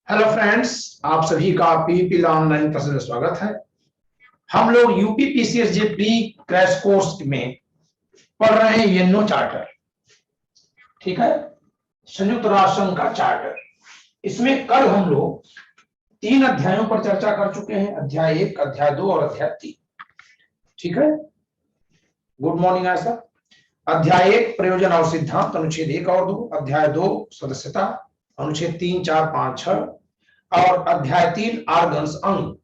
Hello friends, आप सभी का पीपीपी ऑनलाइन क्लासेस में स्वागत है। हम लोग UP PCSJ pre crash course में पढ़ रहे हैं येन्नो चार्टर। ठीक है, संयुक्त राष्ट्र संघ का चार्टर। इसमें कल हम लोग 3 अध्यायों पर चर्चा कर चुके हैं, अध्याय 1, अध्याय 2 और अध्याय 3। ठीक है, गुड मॉर्निंग आशा। अध्याय 1 प्रयोजन और सिद्धांत, अनुच्छेद 1 और 2। अध्याय 2 सदस्यता, अनुच्छेद 3, 4, 5, 6 और अध्याय 3 आर्गन्स अंग,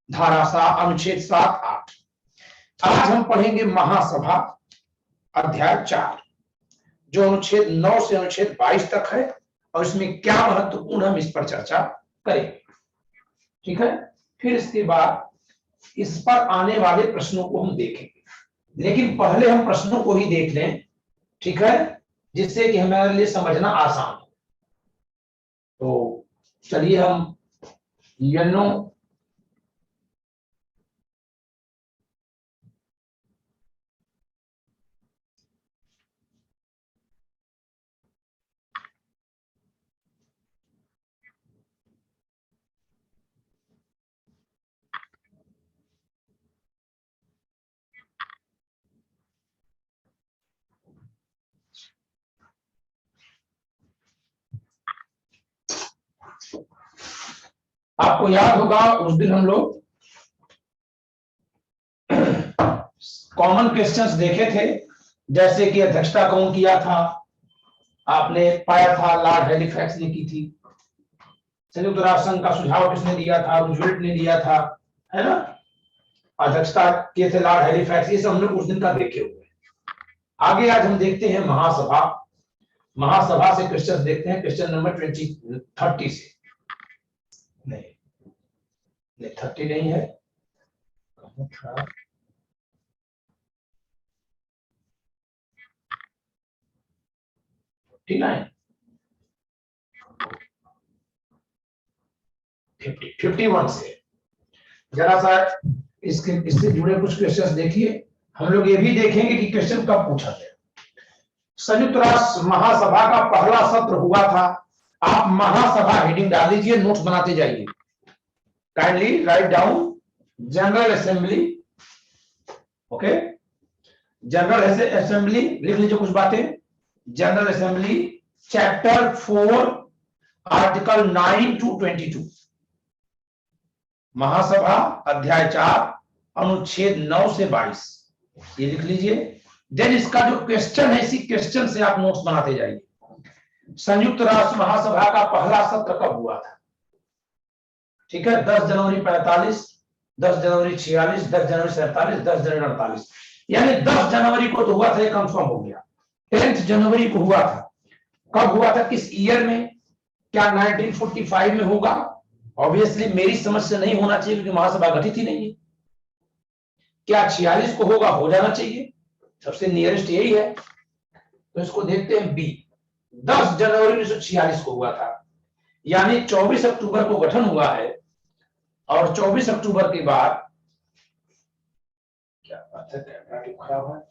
धारा 7, अनुच्छेद 7, 8। आज हम पढ़ेंगे महासभा, अध्याय 4, जो अनुच्छेद 9 से अनुच्छेद 22 तक है, और इसमें क्या महत्वपूर्ण हम इस पर चर्चा करेंगे। ठीक है, फिर इसके बाद इस पर आने वाले प्रश्नों को हम देखेंगे, लेकिन पहले हम प्रश्नों को ही देख लें। ठीक है, जिससे कि हमारे लिए समझना आसान हो। तो चलिए हम येन्नो आपको याद होगा उस दिन हम लोग कॉमन क्वेश्चंस देखे थे, जैसे कि अध्यक्षता कौन किया था, आपने पाया था लॉर्ड हैलिफैक्स ने की थी। संयुक्त राष्ट्र संघ का सुझाव किसने दिया था? रूजवेल्ट ने दिया था, है ना। अध्यक्षता किए थे लॉर्ड हैलिफैक्स। ये सब हम लोग उस दिन का देखे हुए। आगे आज हम देखते हैं महासभा। महासभा से क्वेश्चन देखते हैं, क्वेश्चन नंबर 30 से। नहीं, 30 नहीं है, 49, 51 से। जरा सा इससे जुड़े कुछ क्वेश्चन देखिए। हम लोग ये भी देखेंगे कि क्वेश्चन कब पूछा गया। संयुक्त राष्ट्र महासभा का पहला सत्र हुआ था। आप महासभा हेडिंग डाल दीजिए, नोट्स बनाते जाइए। Kindly write down general assembly. Okay, general assembly लिख लीजिए कुछ बातें। General assembly chapter 4 article 9 to 22। महासभा अध्याय 4 अनुच्छेद 9 से 22, ये लिख लीजिए। देन इसका जो क्वेश्चन है, इसी क्वेश्चन से आप नोट्स बनाते जाइए। संयुक्त राष्ट्र महासभा का पहला सत्र कब हुआ था? ठीक है, 10 जनवरी 45, 10 जनवरी 46, 10 जनवरी 47, 10 जनवरी 48, यानी 10 जनवरी को तो हुआ था, कंफर्म हो गया। 10 जनवरी को हुआ था। कब हुआ था, किस ईयर में? क्या 1945 में होगा? ऑब्वियसली मेरी समझ से नहीं होना चाहिए, क्योंकि महासभा गठित ही नहीं है। क्या 46 को होगा? हो जाना चाहिए, सबसे नियरेस्ट यही है। तो इसको देखते हैं बी। 10 जनवरी 1946 को हुआ था, यानी 24 अक्टूबर को गठन हुआ है। और 24 अक्टूबर के बाद क्या बात है, कैमरा क्यों खराब है?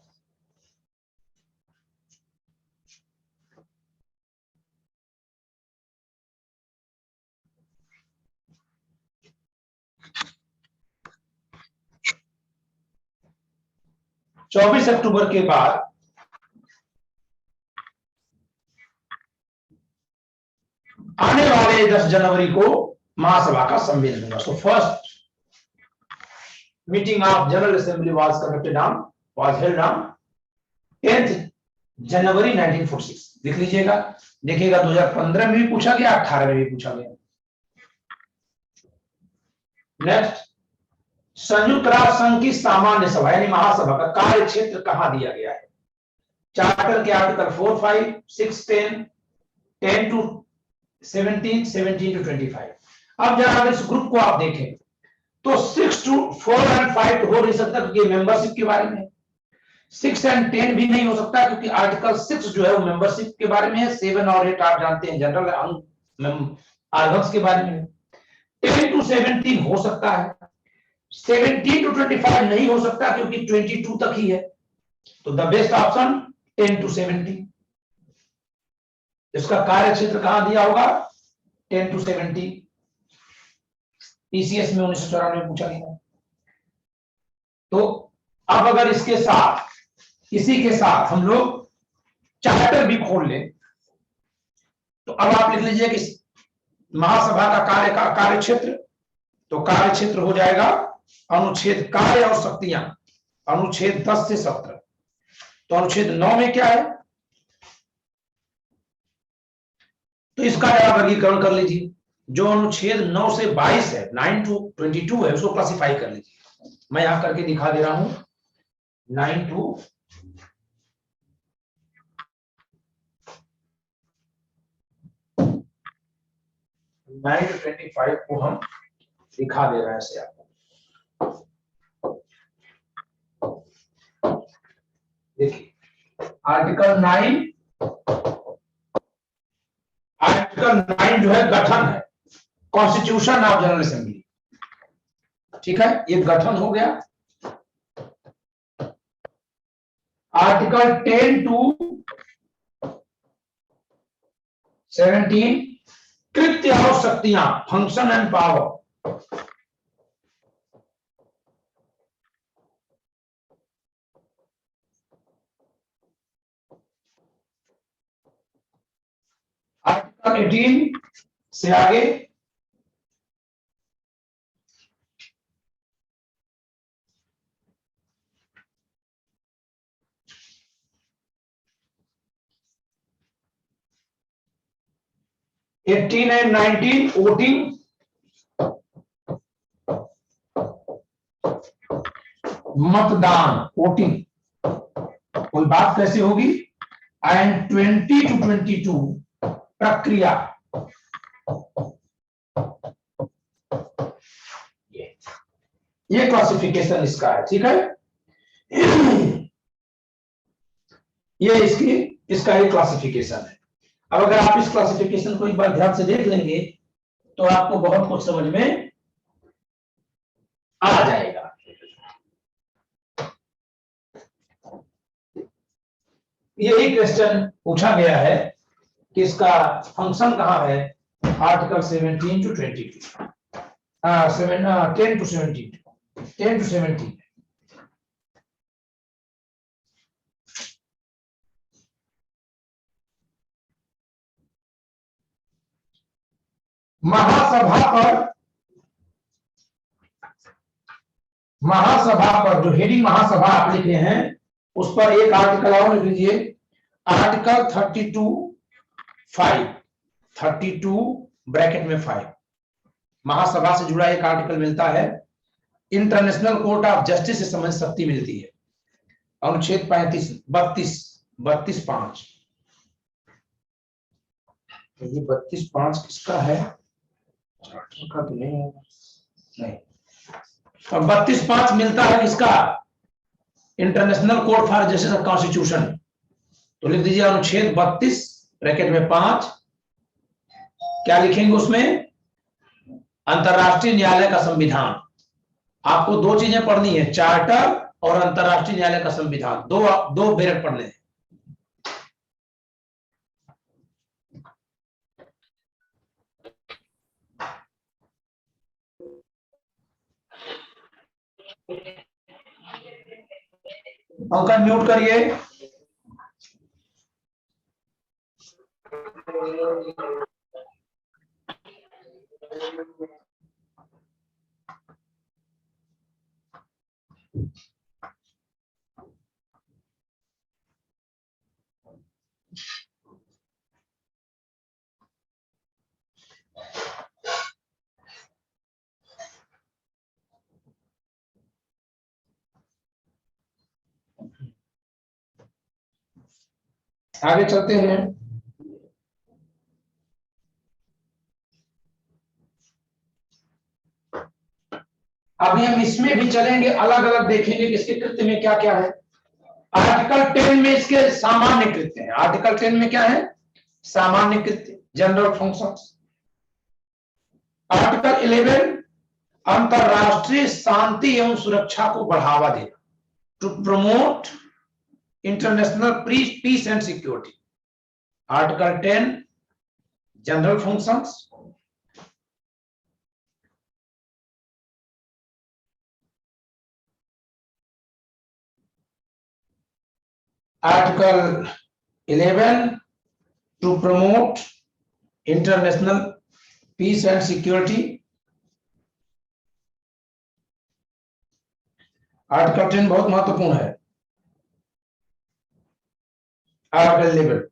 चौबीस अक्टूबर के बाद आने वाले 10 जनवरी को महासभा का सम्मेलन होगा। So first meeting of general assembly was conducted on was held on 10th जनवरी 1946। लिख लीजिएगा। देखिएगा 2015 में भी पूछा गया, 18 में भी पूछा गया। नेक्स्ट, संयुक्त राष्ट्र संघ की सामान्य सभा यानी महासभा का कार्य क्षेत्र कहां दिया गया है? चार्टर के आर्टिकल 4, 5, 6, 10, 10 to 17, 17 to 25। अब जरा अगर इस ग्रुप को आप देखें तो 6 to 4 and 5 तो हो नहीं सकता, क्योंकि मेंबरशिप के बारे में। 6 and 10 भी नहीं हो सकता, क्योंकि आर्टिकल 6 जो है वो मेंबरशिप के बारे में है। 7 और 8 आप जानते हैं जनरल आर्गन्स के बारे में। 10 to 17 हो सकता है, 17 to 25 नहीं हो सकता, क्योंकि 22 तक ही है। तो द बेस्ट ऑप्शन 10 to 17। इसका कार्य क्षेत्र कहां दिया होगा? 10 to 70 पीसीएस में 1994 में पूछा गया। तो अब अगर इसके साथ, इसी के साथ हम लोग चार्टर भी खोल लें, तो अब आप लिख लीजिए कि महासभा का कार्य क्षेत्र, तो कार्य क्षेत्र हो जाएगा अनुच्छेद कार्य और शक्तियां, अनुच्छेद 10 से 17। तो अनुच्छेद 9 में क्या है, तो इसका जरा वर्गीकरण कर लीजिए। जो अनुच्छेद 9 से 22 है, 9 to 22 है, उसको क्लासिफाई कर लीजिए। मैं यहां करके दिखा दे रहा हूं। 9 to 25 को हम दिखा दे रहे हैं ऐसे आपको। देखिए आर्टिकल 9 जो है गठन है, कॉन्स्टिट्यूशन ऑफ जनरल असेंबली, ठीक है, ये गठन हो गया। आर्टिकल 10 to 17 कृत्य और शक्तियां, फंक्शन एंड पावर। आर्टिकल 18 से आगे एटीन एंड 19 वोटिंग, मतदान, वोटिंग, कोई बात कैसे होगी, एंड 20 to 22 प्रक्रिया। ये क्लासिफिकेशन इसका है, ठीक है। ये इसका एक क्लासिफिकेशन है। अब अगर आप इस क्लासिफिकेशन को एक बार ध्यान से देख लेंगे तो आपको बहुत कुछ समझ में आ जाएगा। यही क्वेश्चन पूछा गया है कि इसका फंक्शन कहां है, आर्टिकल 17 to 22, 10 to 17, 10 to 17। महासभा पर जो हेडिंग महासभा आप लिखे हैं उस पर एक आर्टिकल और लिख लीजिए, आर्टिकल 32 ब्रैकेट में 5। महासभा से जुड़ा एक आर्टिकल मिलता है, इंटरनेशनल कोर्ट ऑफ जस्टिस से समझ शक्ति मिलती है, अनुच्छेद 32.5। ये 32.5 किसका है, का तो नहीं, 32.5 मिलता है किसका, international court for justice of constitution. तो लिख दीजिए अनुच्छेद 32 ब्रैकेट में 5। क्या लिखेंगे उसमें, अंतरराष्ट्रीय न्यायालय का संविधान। आपको दो चीजें पढ़नी है, चार्टर और अंतरराष्ट्रीय न्यायालय का संविधान, दो बेरट पढ़ने हैं। पंकज म्यूट करिए। आगे चलते हैं। अभी हम इसमें भी चलेंगे, अलग अलग देखेंगे कि इसके कृत्य में क्या क्या है। आर्टिकल 10 में इसके सामान्य कृत्य है। आर्टिकल 10 में क्या है, सामान्य कृत्य, जनरल फंक्शंस। आर्टिकल 11 अंतरराष्ट्रीय शांति एवं सुरक्षा को बढ़ावा देना, to promote international peace and security. Article 10 general functions, Article 11 to promote international peace and security. Article 10 बहुत महत्वपूर्ण है. Article 11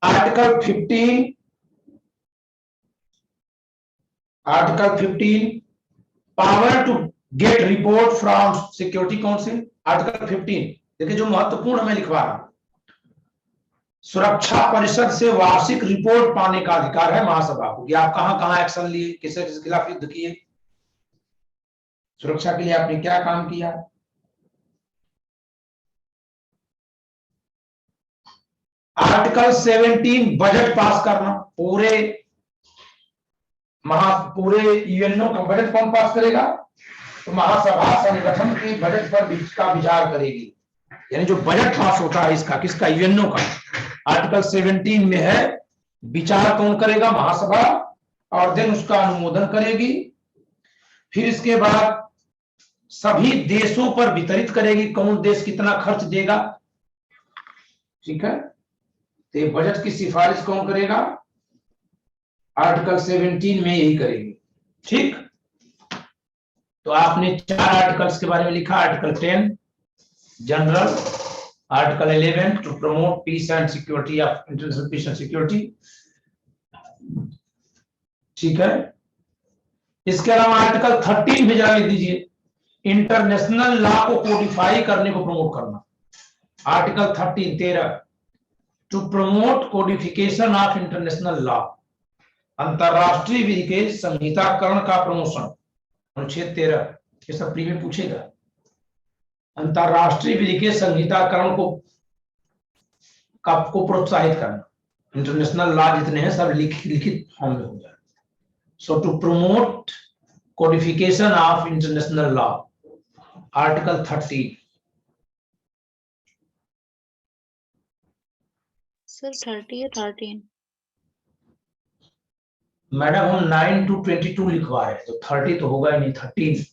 Article 15 power to get report from Security Council. Article 15 देखिए जो महत्वपूर्ण मैं लिखवा रहा हूं, सुरक्षा परिषद से वार्षिक रिपोर्ट पाने का अधिकार है महासभा को कि आप कहां कहां एक्शन लिए, किसके खिलाफ युद्ध किए, सुरक्षा के लिए आपने क्या काम किया. आर्टिकल 17 बजट पास करना. पूरे यूएनओ का बजट कौन पास करेगा? तो महासभा संगठन के बजट पर का विचार करेगी. यानी जो बजट पास होता है इसका, किसका? यूएनओ का. आर्टिकल 17 में है विचार कौन करेगा? महासभा. और देन उसका अनुमोदन करेगी. फिर इसके बाद सभी देशों पर वितरित करेगी, कौन देश कितना खर्च देगा. ठीक है, तो बजट की सिफारिश कौन करेगा? आर्टिकल 17 में यही करेगी. ठीक, तो आपने 4 आर्टिकल्स के बारे में लिखा. Article 10 general, article 11 to promote peace and security of international peace and security. ठीक है, इसके अलावा आर्टिकल 13 में जरा लिख दीजिए, इंटरनेशनल लॉ को कोडिफाई करने को प्रमोट करना. Article 13 to promote codification of international law, अंतरराष्ट्रीय विधि के संहिताकरण का प्रमोशन. अनुच्छेद 13, ये सब प्री में पूछेगा. अंतरराष्ट्रीय विधि के संहिताकरण को प्रोत्साहित करना. इंटरनेशनल लॉ जितने हैं सब लिखित फॉर्म में हो जाए. So to promote codification of international law, article 13. Sir 30 या 13? मैडम हम 9 to 22 लिखवा रहे हैं, तो 30 तो होगा ही नहीं, 13.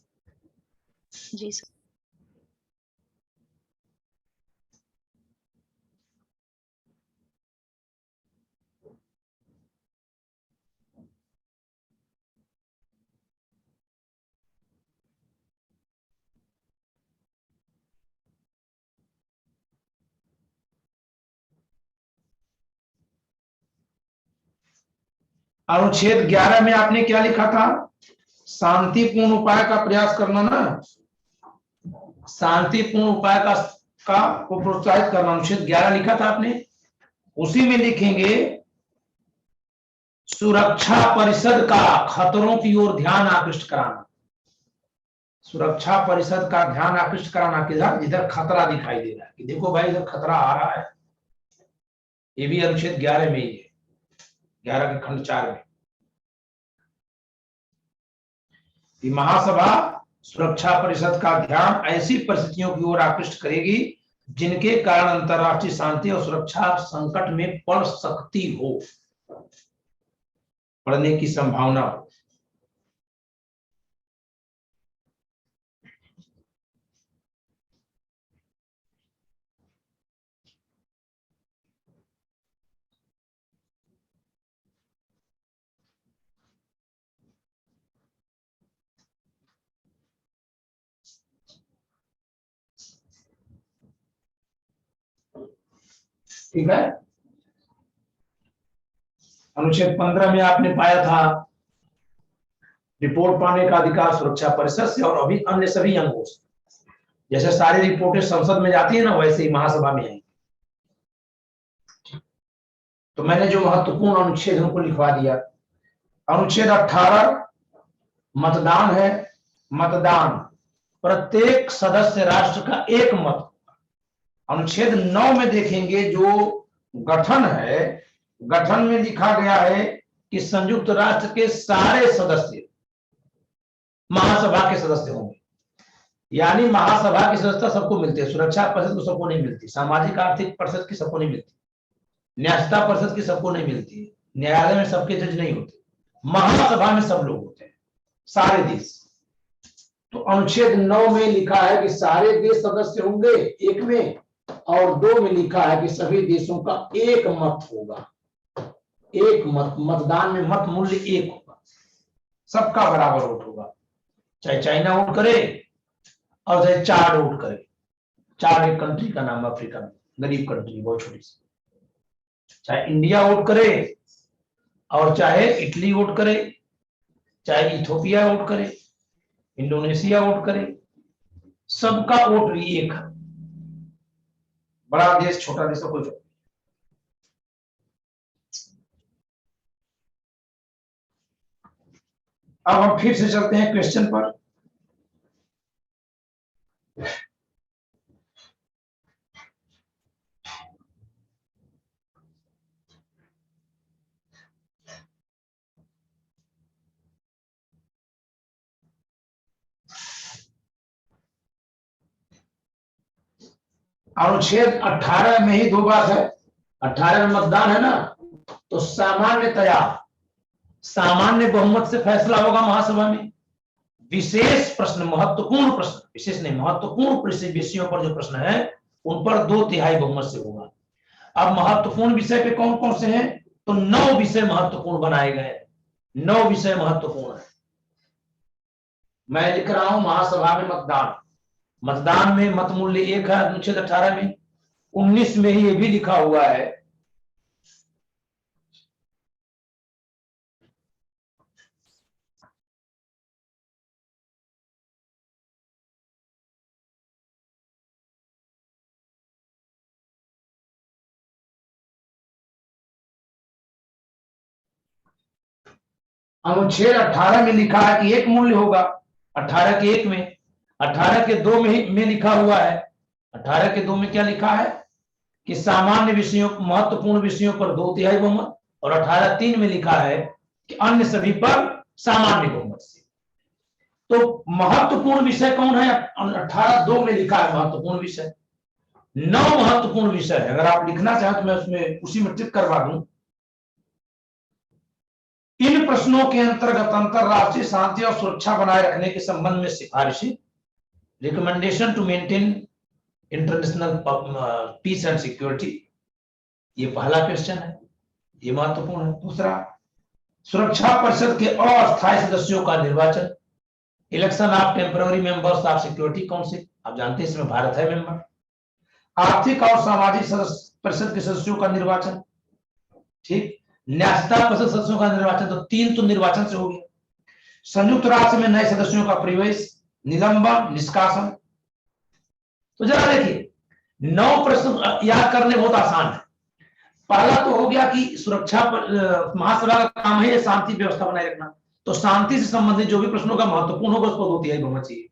जी सर. अनुच्छेद 11 में आपने क्या लिखा था? शांतिपूर्ण उपाय का प्रयास करना ना, शांतिपूर्ण उपाय का को प्रोत्साहित करना. अनुच्छेद 11 लिखा था आपने. उसी में लिखेंगे सुरक्षा परिषद का खतरों की ओर ध्यान आकृष्ट कराना. सुरक्षा परिषद का ध्यान आकृष्ट कराना किधर? जिधर खतरा दिखाई दे रहा है कि देखो भाई इधर खतरा आ रहा है. ये भी अनुच्छेद 11 में ही है, 11 के खंड 4 में. महासभा सुरक्षा परिषद का ध्यान ऐसी परिस्थितियों की ओर आकृष्ट करेगी जिनके कारण अंतरराष्ट्रीय शांति और सुरक्षा संकट में पड़ सकती हो, पड़ने की संभावना हो. ठीक है, अनुच्छेद 15 में आपने पाया था रिपोर्ट पाने का अधिकार सुरक्षा परिषद से और अभी अन्य सभी अंगों से. जैसे सारी रिपोर्टें संसद में जाती है ना, वैसे ही महासभा में आएंगी. तो मैंने जो महत्वपूर्ण अनुच्छेद उनको लिखवा दिया. अनुच्छेद 18 मतदान है. मतदान प्रत्येक सदस्य राष्ट्र का एक मत. अनुच्छेद 9 में देखेंगे जो गठन है, गठन में लिखा गया है कि संयुक्त राष्ट्र के सारे सदस्य महासभा के सदस्य होंगे. यानी महासभा की सदस्यता सबको मिलती है, सुरक्षा परिषद को सबको नहीं मिलती, सामाजिक आर्थिक परिषद की सबको नहीं मिलती, न्यायिकता परिषद की सबको नहीं मिलती, न्यायालय में सबके जज नहीं होते, महासभा में सब लोग होते हैं, सारे देश। तो अनुच्छेद 9 में लिखा है कि सारे देश सदस्य होंगे एक में, और 2 में लिखा है कि सभी देशों का एक मत होगा, एक मत, मतदान में मत मूल्य एक होगा, सबका बराबर वोट होगा, चाहे चाइना वोट करे और चाहे चाड वोट करे। चाड एक कंट्री का नाम, अफ्रीका में गरीब कंट्री, बहुत छोटी सी। चाहे इंडिया वोट करे और चाहे इटली वोट करे, चाहे इथोपिया वोट करे, इंडोनेशिया वोट करे, सबका वोट भी एक है। बड़ा देश छोटा देश का कोई फर्क नहीं। अब हम फिर से चलते हैं क्वेश्चन पर। अनुच्छेद 18 में ही 2 बात है, 18 में मतदान है ना, तो सामान्यतया सामान्य बहुमत से फैसला होगा महासभा में। विशेष प्रश्न, महत्वपूर्ण प्रश्न, विशेष नहीं महत्वपूर्ण विषयों पर जो प्रश्न है उन पर 2/3 बहुमत से होगा। अब महत्वपूर्ण विषय पे कौन कौन से हैं, तो 9 विषय महत्वपूर्ण बनाए गए, 9 विषय महत्वपूर्ण है। मैं लिख रहा हूं महासभा में मतदान, मतदान में मत मूल्य 1 है अनुच्छेद 18 में। 19 में ही ये भी लिखा हुआ है अनुच्छेद 18 में लिखा है कि एक मूल्य होगा, 18 के 1 में, 18 के 2 में लिखा हुआ है, 18 के 2 में क्या लिखा है कि सामान्य विषयों, महत्वपूर्ण विषयों पर 2/3 बहुमत, और 18(3) में लिखा है कि अन्य सभी पर सामान्य बहुमत से। तो महत्वपूर्ण विषय कौन है, 18(2) में लिखा है महत्वपूर्ण विषय। 9 महत्वपूर्ण विषय है, अगर आप लिखना चाहें तो मैं उसमें उसी में टिक करवा दूं। इन प्रश्नों के अंतर्गत अंतरराष्ट्रीय शांति और सुरक्षा बनाए रखने के संबंध में सिफारिशें, recommendation to maintain international peace and security, ये पहला क्वेश्चन है, ये महत्वपूर्ण है। दूसरा, सुरक्षा परिषद के अस्थायी सदस्यों का निर्वाचन, election of temporary members of security council, आप जानते हैं इसमें भारत है मेंबर। आर्थिक और सामाजिक परिषद के सदस्यों का निर्वाचन, ठीक। न्यायिकता परिषद सदस्यों का निर्वाचन, तो 3 तो निर्वाचन से हो गया। संयुक्त राष्ट्र में नए सदस्यों का प्रवेश, निलंबन, निष्कासन। तो जरा देखिए, 9 प्रश्न याद करने बहुत आसान है। पहला तो हो गया कि सुरक्षा महासभा का काम है शांति व्यवस्था बनाए रखना, तो शांति से संबंधित जो भी प्रश्नों का महत्वपूर्ण होगा उसको 2/3 बहुमत चाहिए।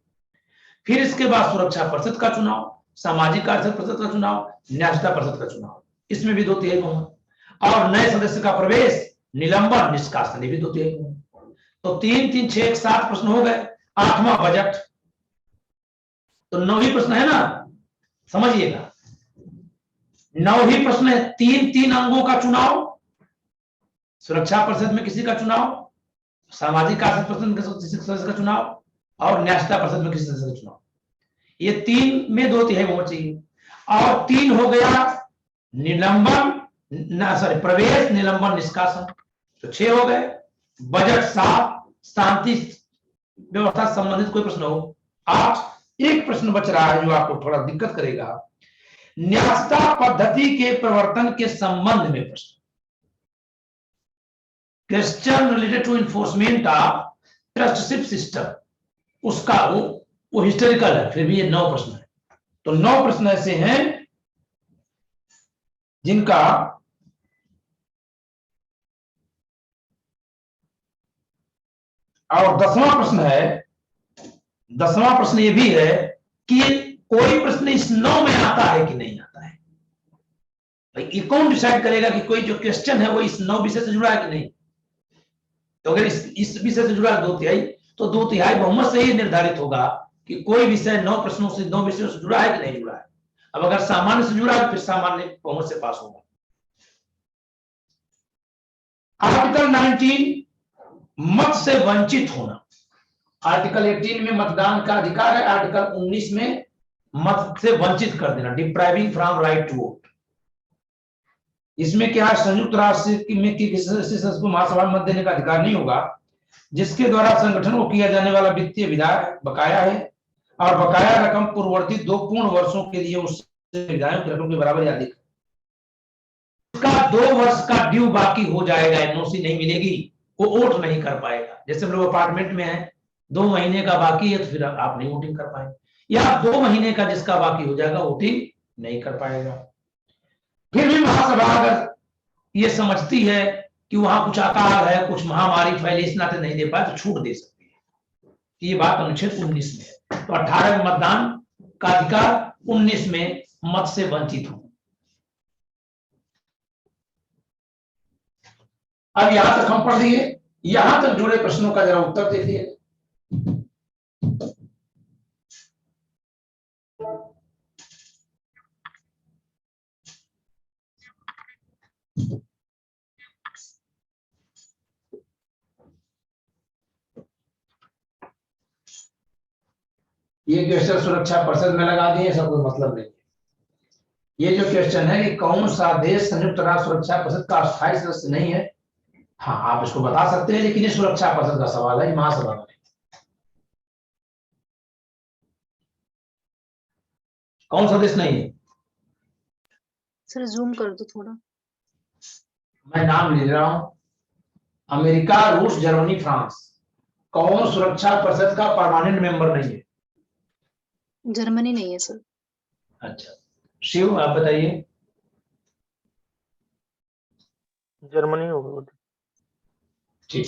फिर इसके बाद सुरक्षा परिषद का चुनाव, सामाजिक आर्थिक परिषद का चुनाव, न्यायिकता परिषद का चुनाव, इसमें भी 2/3 बहुमत, और नए सदस्य का प्रवेश, निलंबन, निष्कासन, ये भी 2/3 बहुमत। तो 3 3 6 7 प्रश्न हो गए। 8वां बजट, तो 9 प्रश्न है ना, समझिएगा 9 प्रश्न है। 3 अंगों का चुनाव, सुरक्षा परिषद में किसी का चुनाव, सामाजिक आर्थिक परिषद में किसी सदस्य का चुनाव, और न्यायिकता परिषद में किसी सदस्य का चुनाव। ये 3 में 2/3 बहुमत चाहिए। और 3 हो गया निलंबन, प्रवेश, निलंबन, निष्कासन, तो 6 हो गए। बजट 7, शांति व्यवस्था से संबंधित कोई प्रश्न हो 8। एक प्रश्न बच रहा है जो आपको थोड़ा दिक्कत करेगा, न्यायिकता पद्धति के प्रवर्तन के संबंध में प्रश्न, question related to enforcement of trusteeship system, उसका वो हिस्टोरिकल है, फिर भी ये 9 प्रश्न है। तो 9 प्रश्न ऐसे हैं जिनका और 10वां प्रश्न है, 10वां प्रश्न ये भी है कि कोई प्रश्न इस 9 में आता है कि नहीं आता है। भाई ये कौन डिसाइड करेगा कि कोई जो क्वेश्चन है वो इस 9 विषय से जुड़ा है कि नहीं। तो अगर इस विषय से जुड़ा 2/3, तो 2/3 बहुमत से ही निर्धारित होगा कि कोई विषय 9 प्रश्नों से 9 विषयों से जुड़ा है कि नहीं जुड़ा है। अब अगर सामान्य से जुड़ा है फिर सामान्य बहुमत से पास होगा। आर्टिकल 19 मत से वंचित होना। आर्टिकल 18 में मतदान का अधिकार है, आर्टिकल 19 में मत से वंचित कर देना, depriving from right to vote. इसमें क्या है, संयुक्त राष्ट्र में किसी सदस्य को महासभा में मत देने का अधिकार नहीं होगा जिसके द्वारा संगठन को किया जाने वाला वित्तीय विधाय बकाया है और बकाया रकम पूर्ववर्ती 2 पूर्ण वर्षों के लिए उससे विधायों की रकम के बराबर या अधिक। उसका 2 वर्ष का ड्यू बाकी हो जाएगा, एनओसी नहीं मिलेगी, वो वोट नहीं कर पाएगा। जैसे हम लोग अपार्टमेंट में है, 2 महीने का बाकी है तो फिर आप नहीं वोटिंग कर पाएंगे, या 2 महीने का जिसका बाकी हो जाएगा वोटिंग नहीं कर पाएगा। फिर भी महासभा अगर ये समझती है कि वहां कुछ अकाल है, कुछ महामारी फैली, इस नाते नहीं दे पाए तो छूट दे सकती है। ये बात अनुच्छेद 19 में है। तो 18 में मतदान का अधिकार, 19 में मत से वंचित हो। अब यहां तक हम पढ़ लिए, यहां तक जुड़े प्रश्नों का जरा उत्तर देखिए। ये क्वेश्चन सुरक्षा परिषद में लगा दिए, सब कोई मतलब नहीं। ये जो क्वेश्चन है कि कौन सा देश संयुक्त राष्ट्र सुरक्षा परिषद का अस्थायी सदस्य नहीं है, हाँ आप इसको बता सकते हैं, लेकिन ये सुरक्षा परिषद का सवाल है, महासभा का नहीं। कौन सा देश नहीं है? सर जूम कर दो थोड़ा। मैं नाम लिख रहा हूं, अमेरिका, रूस, जर्मनी, फ्रांस। कौन सुरक्षा परिषद का परमानेंट मेंबर नहीं है? जर्मनी नहीं है सर। अच्छा, शिव आप बताइए। जर्मनी होगा। ठीक,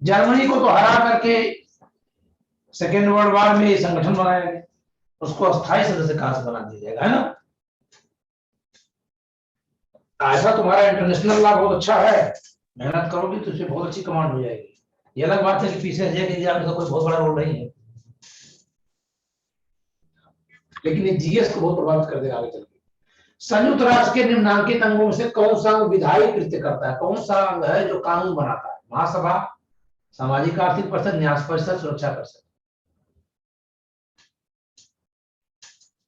जर्मनी को तो हरा करके सेकेंड वर्ल्ड वॉर में ये संगठन बनाया गया, उसको अस्थायी सदस्य कहां से बना दिया जाएगा, है ना। ऐसा तुम्हारा इंटरनेशनल लॉ बहुत अच्छा है, मेहनत करोगे तो इससे बहुत अच्छी कमांड हो जाएगी। ये अलग बात है कि पीछे एग्जाम का कोई बहुत बड़ा रोल नहीं है, लेकिन ये जीएस को बहुत प्रभावित कर देगा आगे चल के। संयुक्त राष्ट्र के निम्नांकित अंगों में से कौन सा अंग विधायी कृत्य करता है? कौन सा अंग है जो कानून बनाता है? महासभा, सामाजिक आर्थिक परिषद, न्यास परिषद, सुरक्षा परिषद।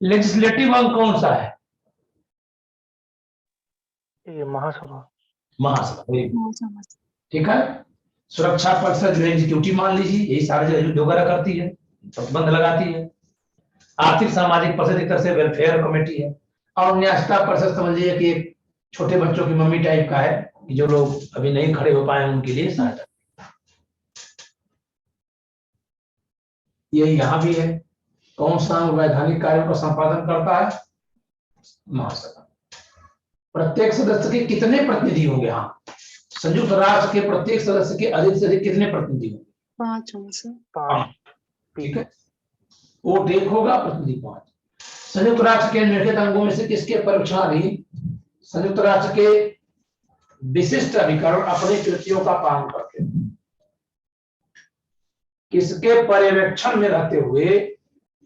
लेजिस्लेटिव अंग कौन सा है? ये महासभा। महासभा, ठीक है। सुरक्षा परिषद जो एग्जीक्यूटिव मान लीजिए, यही सारे जो वगैरह करती है, प्रतिबंध लगाती है। आर्थिक सामाजिक परिषद एक तरह से वेलफेयर कमेटी है, और न्यायिका परिषद समझिए कि एक छोटे बच्चों की मम्मी टाइप का है, कि जो लोग अभी नहीं खड़े हो पाए उनके लिए सहायता। यही यहाँ भी है। कौन सा वैधानिक कार्यों का संपादन करता है? महासभा। प्रत्येक सदस्य के कितने प्रतिनिधि होंगे? हाँ, संयुक्त राष्ट्र के प्रत्येक सदस्य के अधिक से अधिक कितने प्रतिनिधि होंगे? 5 होंगे सर। 5। ठीक है, वोट 1 होगा, प्रतिनिधि 5। संयुक्त राष्ट्र के निम्नलिखित अंगों में से किसके परीक्षणाधीन संयुक्त राष्ट्र के विशिष्ट अधिकरण अपने कृतियों का पालन करते हैं? किसके पर्यवेक्षण में रहते हुए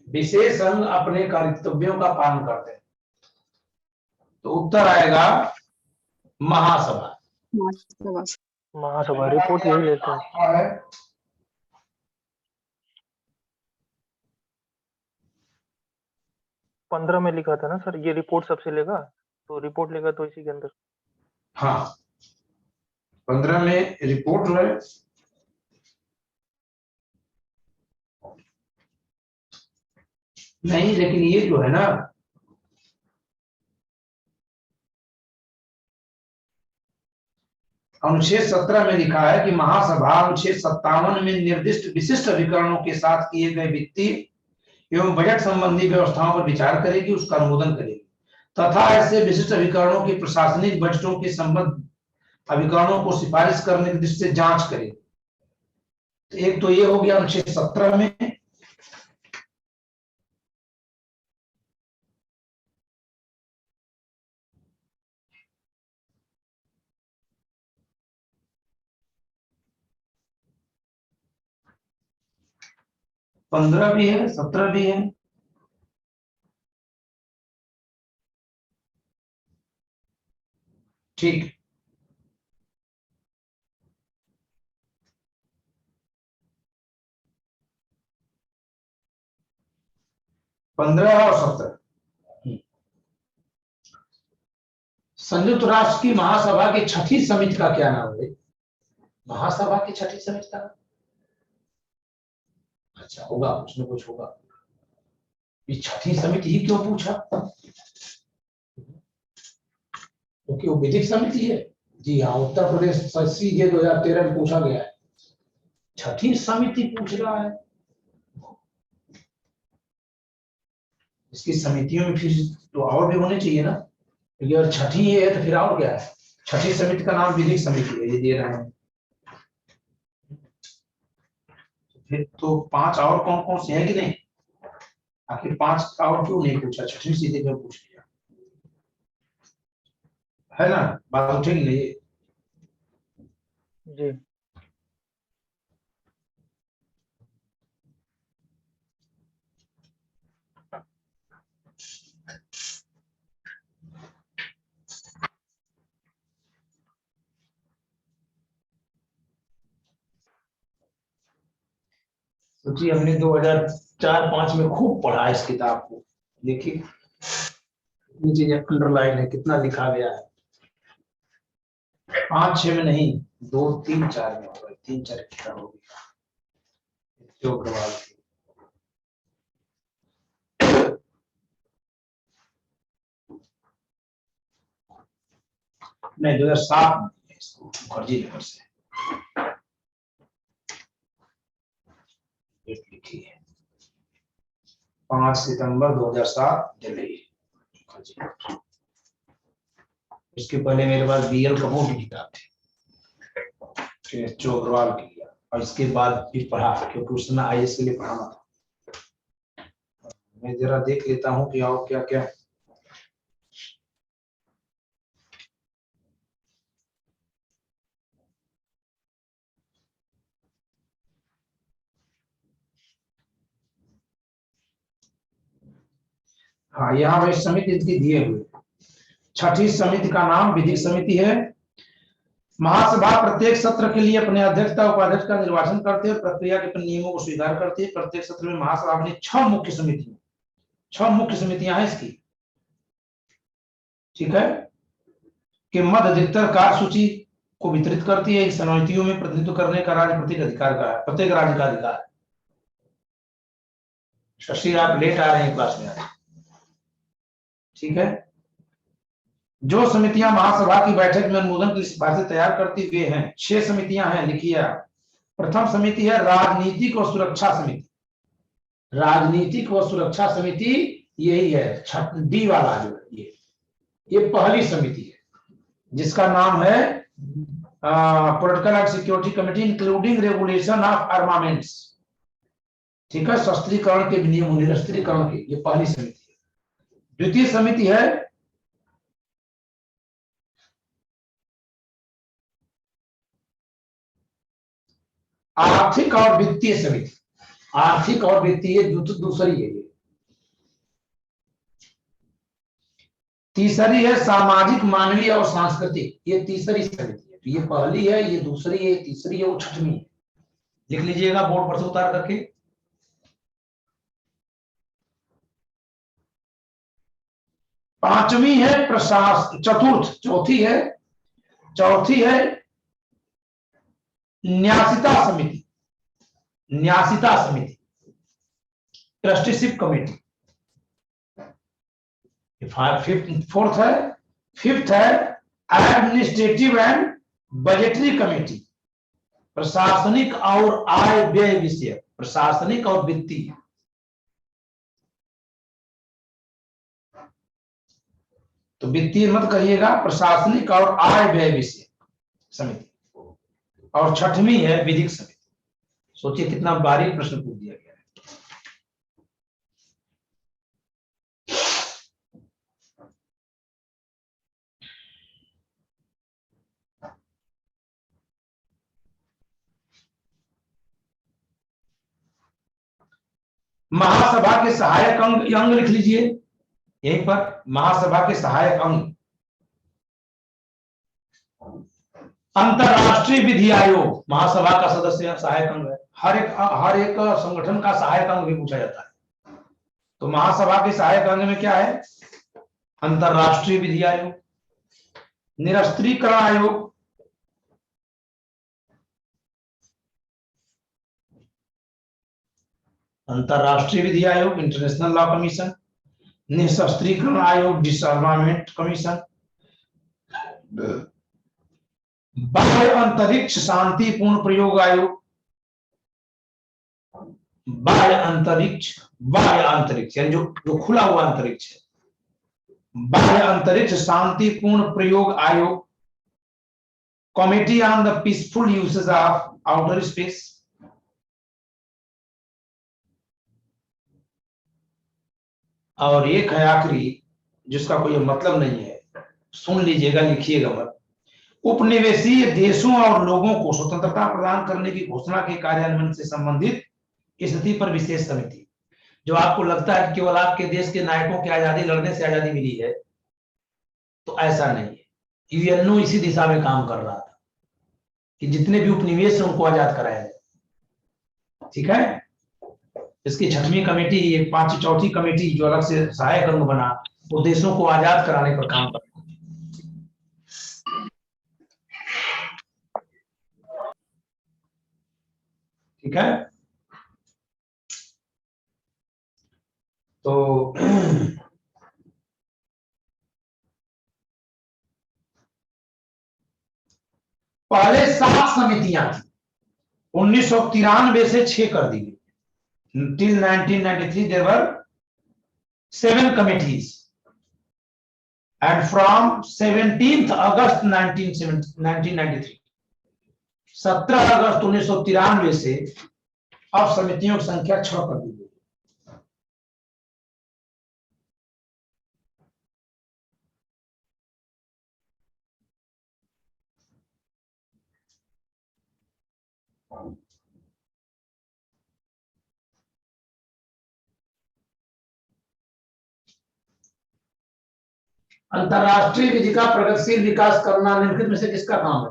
विशेष अंग अपने कर्तव्यों का पालन करते हैं? तो उत्तर आएगा महासभा। महासभा रिपोर्ट यही लेते हैं। 15 में लिखा था ना सर, ये रिपोर्ट सबसे लेगा, तो रिपोर्ट लेगा तो इसी के अंदर। हाँ, 15 में रिपोर्ट है। नहीं, लेकिन ये जो है ना, अनुच्छेद 17 में लिखा है कि महासभा अनुच्छेद 57 में निर्दिष्ट विशिष्ट अभिकरणों के साथ किए गए वित्तीय एवं बजट संबंधी व्यवस्थाओं पर विचार करेगी, उसका अनुमोदन करेगी तथा ऐसे विशिष्ट अभिकरणों के प्रशासनिक बजटों के संबंध अभिकरणों को सिफारिश करने की दृष्टि से जांच करेगी। तो एक तो ये हो गया अनुच्छेद 17 में। 15 भी है, 17 भी है। ठीक, पंद्रह और 17। संयुक्त राष्ट्र की महासभा की छठी समिति का क्या नाम है? महासभा की छठी समिति का नाम? अच्छा, होगा कुछ न कुछ होगा। ये छठी समिति ही क्यों पूछा? क्योंकि वो विधिक समिति है। जी हाँ, उत्तर प्रदेश सीधे 2013 में पूछा गया है। छठी समिति पूछ रहा है। इसकी समितियों में फिर तो और भी होने चाहिए ना। अगर छठी है तो फिर और क्या है? छठी समिति का नाम विधिक समिति है, ये दे रहे हैं। फिर तो 5 और कौन कौन से हैं कि नहीं? आखिर 5 और क्यों नहीं पूछा? छठी सीधे क्यों पूछ लिया? है ना, बात उठेगी नहीं? जी। सोचिए, हमने 2004-5 में खूब पढ़ा इस किताब को। देखिए नीचे अंडरलाइन है, कितना लिखा गया है। 5-6 में नहीं, 2-3-4 में होगा। 3-4 किताब होगी जो अग्रवाल की। नहीं, 2007 में इसको मुखर्जी नगर से डेट लिखी है, 5 सितंबर 2007 दिल्ली। इसके पहले मेरे पास BL कपूर की किताब थी, फिर जो अग्रवाल की लिया, और इसके बाद फिर पढ़ा, क्योंकि उस समय IAS के लिए पढ़ाना था। मैं जरा देख लेता हूँ कि और क्या क्या। हाँ, यहाँ वही समिति इसकी दिए हुए। छठी समिति का नाम विधिक समिति है। महासभा प्रत्येक सत्र के लिए अपने अध्यक्ष तथा उपाध्यक्ष का निर्वाचन करते हैं, प्रक्रिया के नियमों को स्वीकार करती है। प्रत्येक सत्र में महासभा अपनी 6 मुख्य समितियां, 6 मुख्य समितियां हैं इसकी, ठीक है, कि मध्य अधिकतर कार्य सूची को वितरित करती है। इन समितियों में प्रतिनिधित्व करने का राज्य प्रत्येक अधिकार का है, प्रत्येक राज्य का अधिकार है। शशि, आप लेट आ रहे हैं क्लास में आज, ठीक है। जो समितियां महासभा की बैठक में अनुमोदन की सिफारिशें तैयार करती वे हैं, 6 समितियां हैं, लिखिए आप। प्रथम समिति है राजनीतिक और सुरक्षा समिति। राजनीतिक व सुरक्षा समिति यही है, डी वाला जो है, ये पहली समिति है, जिसका नाम है political and security committee including regulation of armaments. ठीक है, शस्त्रीकरण के नियम, निरस्त्रीकरण के, ये पहली समिति है। द्वितीय समिति है आर्थिक और वित्तीय समिति। आर्थिक और वित्तीय दूसरी है ये। तीसरी है सामाजिक, मानवीय और सांस्कृतिक, ये तीसरी समिति है। तो ये पहली है, ये दूसरी है, तीसरी है, वो छठवीं है। लिख लीजिएगा बोर्ड पर से उतार करके। पांचवी है प्रशासन, चौथी है न्यासिता समिति। न्यासिता समिति, ट्रस्टीशिप कमेटी। फोर्थ है, फिफ्थ है एडमिनिस्ट्रेटिव एंड बजटरी कमेटी, प्रशासनिक और आय व्यय विषय, प्रशासनिक और वित्तीय। तो वित्तीय मत कहिएगा, प्रशासनिक और आय व्यय विषय समिति। और छठवीं है विधिक समिति। सोचिए कितना बारीक प्रश्न पूछ दिया गया है। महासभा के सहायक अंग, अंग लिख लीजिए यहीं पर, महासभा के सहायक अंग। अंतरराष्ट्रीय विधि आयोग महासभा का सदस्य सहायक अंग है। हर एक संगठन का सहायक अंग भी पूछा जाता है। तो महासभा के सहायक अंग में क्या है? अंतरराष्ट्रीय विधि आयोग, निरस्त्रीकरण आयोग, अंतरराष्ट्रीय विधि आयोग इंटरनेशनल लॉ कमीशन, निशस्त्रीकरण आयोग डिसआर्मामेंट कमीशन, बाह्य अंतरिक्ष शांतिपूर्ण प्रयोग आयोग, बाह्य अंतरिक्ष यानी जो खुला हुआ अंतरिक्ष है, बाह्य अंतरिक्ष शांतिपूर्ण प्रयोग आयोग, committee on the peaceful usage of outer space, और एक है आखिरी जिसका कोई मतलब नहीं है, सुन लीजिएगा, लिखिएगा मत। उपनिवेशीय देशों और लोगों को स्वतंत्रता प्रदान करने की घोषणा के कार्यान्वयन से संबंधित स्थिति पर विशेष समिति। जो आपको लगता है कि केवल आपके देश के नायकों की आजादी लड़ने से आजादी मिली है, तो ऐसा नहीं है। यूएनओ इसी दिशा में काम कर रहा था कि जितने भी उपनिवेश हैं उनको आजाद कराया जाए। ठीक है, इसकी 6वीं कमेटी, एक 4वीं कमेटी जो अलग से सहायक अंग बना, वो देशों को आजाद कराने पर काम करता है। ठीक है, तो पहले 7 समितियां थी, 1993 से 6 कर दी गई। Till 1993 there were 7 committees and from 17th August 1993 17 अगस्त 1993 से अब समितियों की संख्या 6 कर दी गई। अंतरराष्ट्रीय विधि का प्रगतिशील विकास करना निम्नलिखित में से किसका काम है?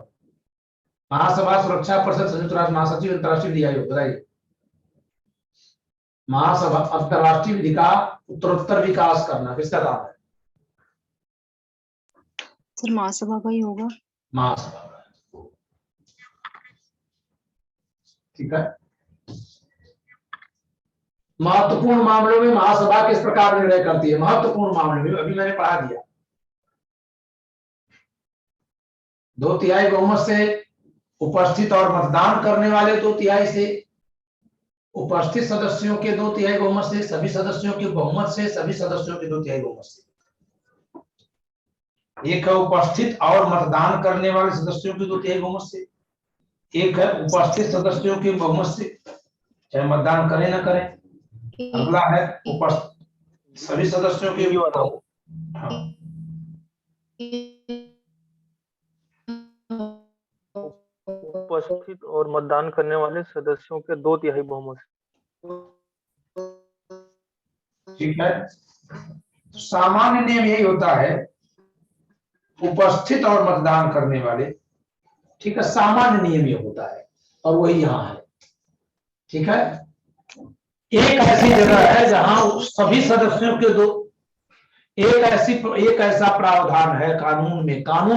महासभा, सुरक्षा परिषद, संयुक्त राष्ट्र महासचिव, अंतरराष्ट्रीय विधि आयोग। बताइए, महासभा अंतरराष्ट्रीय विधि का उत्तरोत्तर विकास करना किसका काम है? सर महासभा का ही होगा। महासभा। ठीक है, महत्वपूर्ण मामलों में महासभा किस प्रकार निर्णय करती है? महत्वपूर्ण मामलों में अभी मैंने पढ़ा दिया, 2/3 बहुमत से उपस्थित और मतदान करने वाले 2/3 से, उपस्थित सदस्यों के 2/3 बहुमत से, सभी सदस्यों के बहुमत से, सभी सदस्यों के 2/3 बहुमत से। एक है उपस्थित और मतदान करने वाले सदस्यों के 2/3 बहुमत से, एक है उपस्थित सदस्यों के बहुमत से, चाहे मतदान करें ना करें। अगला है उपस्थित सभी सदस्यों के उपस्थित और मतदान करने वाले सदस्यों के 2/3 बहुमत। ठीक है, सामान्य नियम यही होता है, उपस्थित और मतदान करने वाले। ठीक है, सामान्य नियम ये होता है और वही यहां है। ठीक है, एक ऐसी जगह है जहां सभी सदस्यों के एक ऐसा प्रावधान है कानून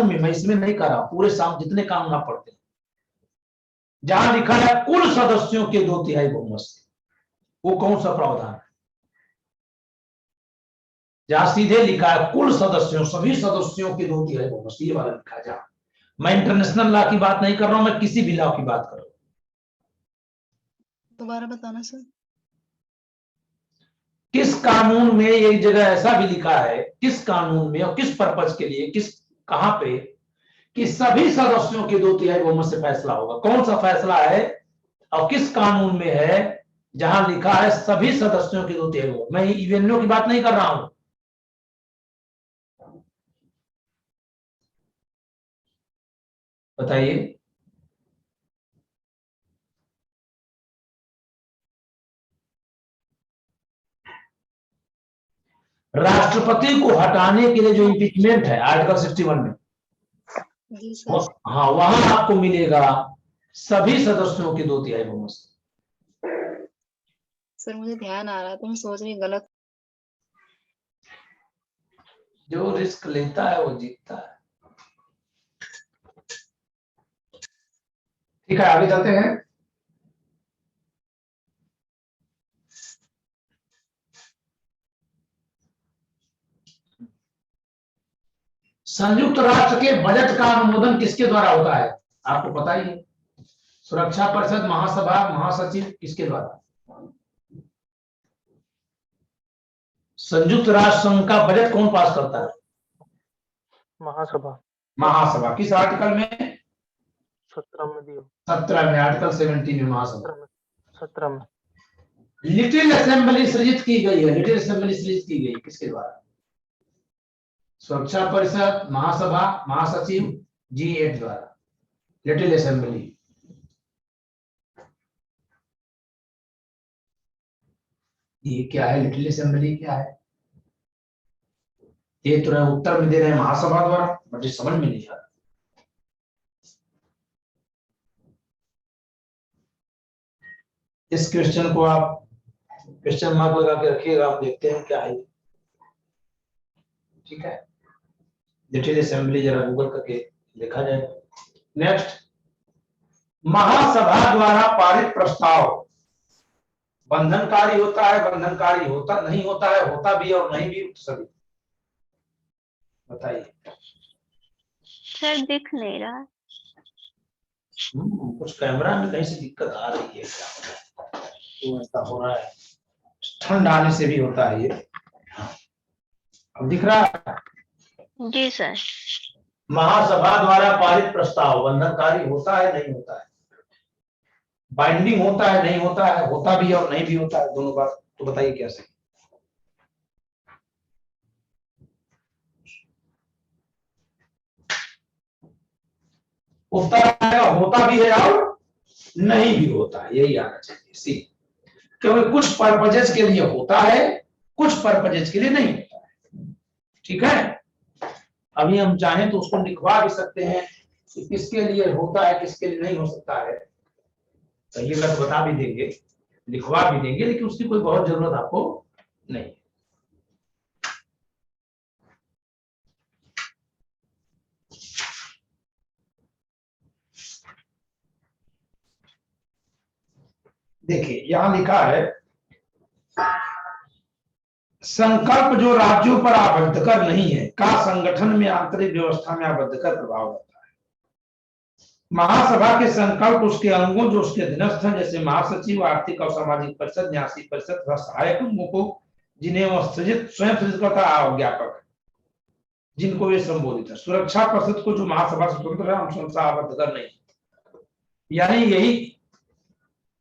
में मैं इसमें नहीं कर रहा, पूरे जितने कानून आप पढ़ते हैं, जहां लिखा है कुल सदस्यों के 2/3 बहुमत से। वो कौन सा प्रावधान है? जहां सीधे लिखा है कुल सदस्यों, सभी सदस्यों के 2/3 बहुमत से, ये वाला लिखा है। जहां मैं इंटरनेशनल लॉ की बात नहीं कर रहा हूं, मैं किसी भी लॉ की बात कर रहा हूं। दोबारा बताना सर। किस कानून में एक जगह ऐसा भी लिखा है, किस कानून में और किस पर्पज के लिए, किस कहां पे, कि सभी सदस्यों के 2/3 बहुमत से फैसला होगा? कौन सा फैसला है और किस कानून में है जहां लिखा है सभी सदस्यों के 2/3 बहुमत? मैं यूएनओ की बात नहीं कर रहा हूं। बताइए, राष्ट्रपति को हटाने के लिए जो इम्पीचमेंट है आर्टिकल 61 में, जी सर। हाँ, वहां आपको मिलेगा सभी सदस्यों के 2/3 बहुमत से। सर मुझे ध्यान आ रहा था, मैं सोच रही गलत। जो रिस्क लेता है वो जीतता है। ठीक है, आगे चलते हैं। संयुक्त राष्ट्र के बजट का अनुमोदन किसके द्वारा होता है? आपको पता ही है, सुरक्षा परिषद, महासभा, महासचिव, किसके द्वारा? संयुक्त राष्ट्र संघ का बजट कौन पास करता है? महासभा। महासभा। किस आर्टिकल में? 17 में दियो। 17 में, आर्टिकल 17 में महासभा। 17 में। लिटिल असेंबली सृजित की गई है। लिटिल असेंबली सृजित की गई किसके द्वारा? सुरक्षा परिषद, महासभा, महासचिव, G8 द्वारा। Little assembly. ये क्या है? लिटिल असेंबली क्या है? ये तो उत्तर में दे रहे हैं महासभा द्वारा, बट ये समझ में नहीं आ रहा। इस क्वेश्चन को आप क्वेश्चन मार्क लगा के रखिएगा, आप देखते हैं क्या है। ठीक है, लिटिल असेंबली जरा गूगल करके देखा जाए। नेक्स्ट, महासभा द्वारा पारित प्रस्ताव बंधनकारी होता है, बंधनकारी होता नहीं होता है, होता भी और नहीं भी, सभी बताइए। सर दिख नहीं रहा। कुछ कैमरा में कहीं से दिक्कत आ रही है क्या? तो ऐसा हो रहा है, ठंड आने से भी होता है ये। अब दिख रहा है? जी सर। महासभा द्वारा पारित प्रस्ताव बंधनकारी होता है नहीं होता है, बाइंडिंग होता है नहीं होता है, होता भी और नहीं भी होता है, दोनों बात। तो बताइए क्या सही? उत्तर आएगा होता भी है और नहीं भी होता है, यही आना चाहिए सी। क्योंकि कुछ पर्पजेस के लिए होता है, कुछ पर्पजेस के लिए नहीं होता है। ठीक है, अभी हम चाहें तो उसको लिखवा भी सकते हैं कि किसके लिए होता है, किसके लिए नहीं हो सकता है। तो ये बात बता भी देंगे, लिखवा भी देंगे, लेकिन उसकी कोई बहुत जरूरत आपको नहीं। देखिए यहां लिखा है, संकल्प जो राज्यों पर आबद्धकर नहीं है का संगठन में आंतरिक व्यवस्था में आबद्धकर प्रभाव रहता है। महासभा के संकल्प उसके अंगों जो उसके अधीनस्थ हैं, जैसे महासचिव, आर्थिक और सामाजिक परिषद, न्यासी परिषद तथा सहायक अंगों को जिन्हें वह सृजित स्वयं सृजित करता है, ज्ञापक जिनको वे संबोधित है। सुरक्षा परिषद को जो महासभा स्वतंत्र है, हम संस्था आबद्धकर नहीं। यानी यही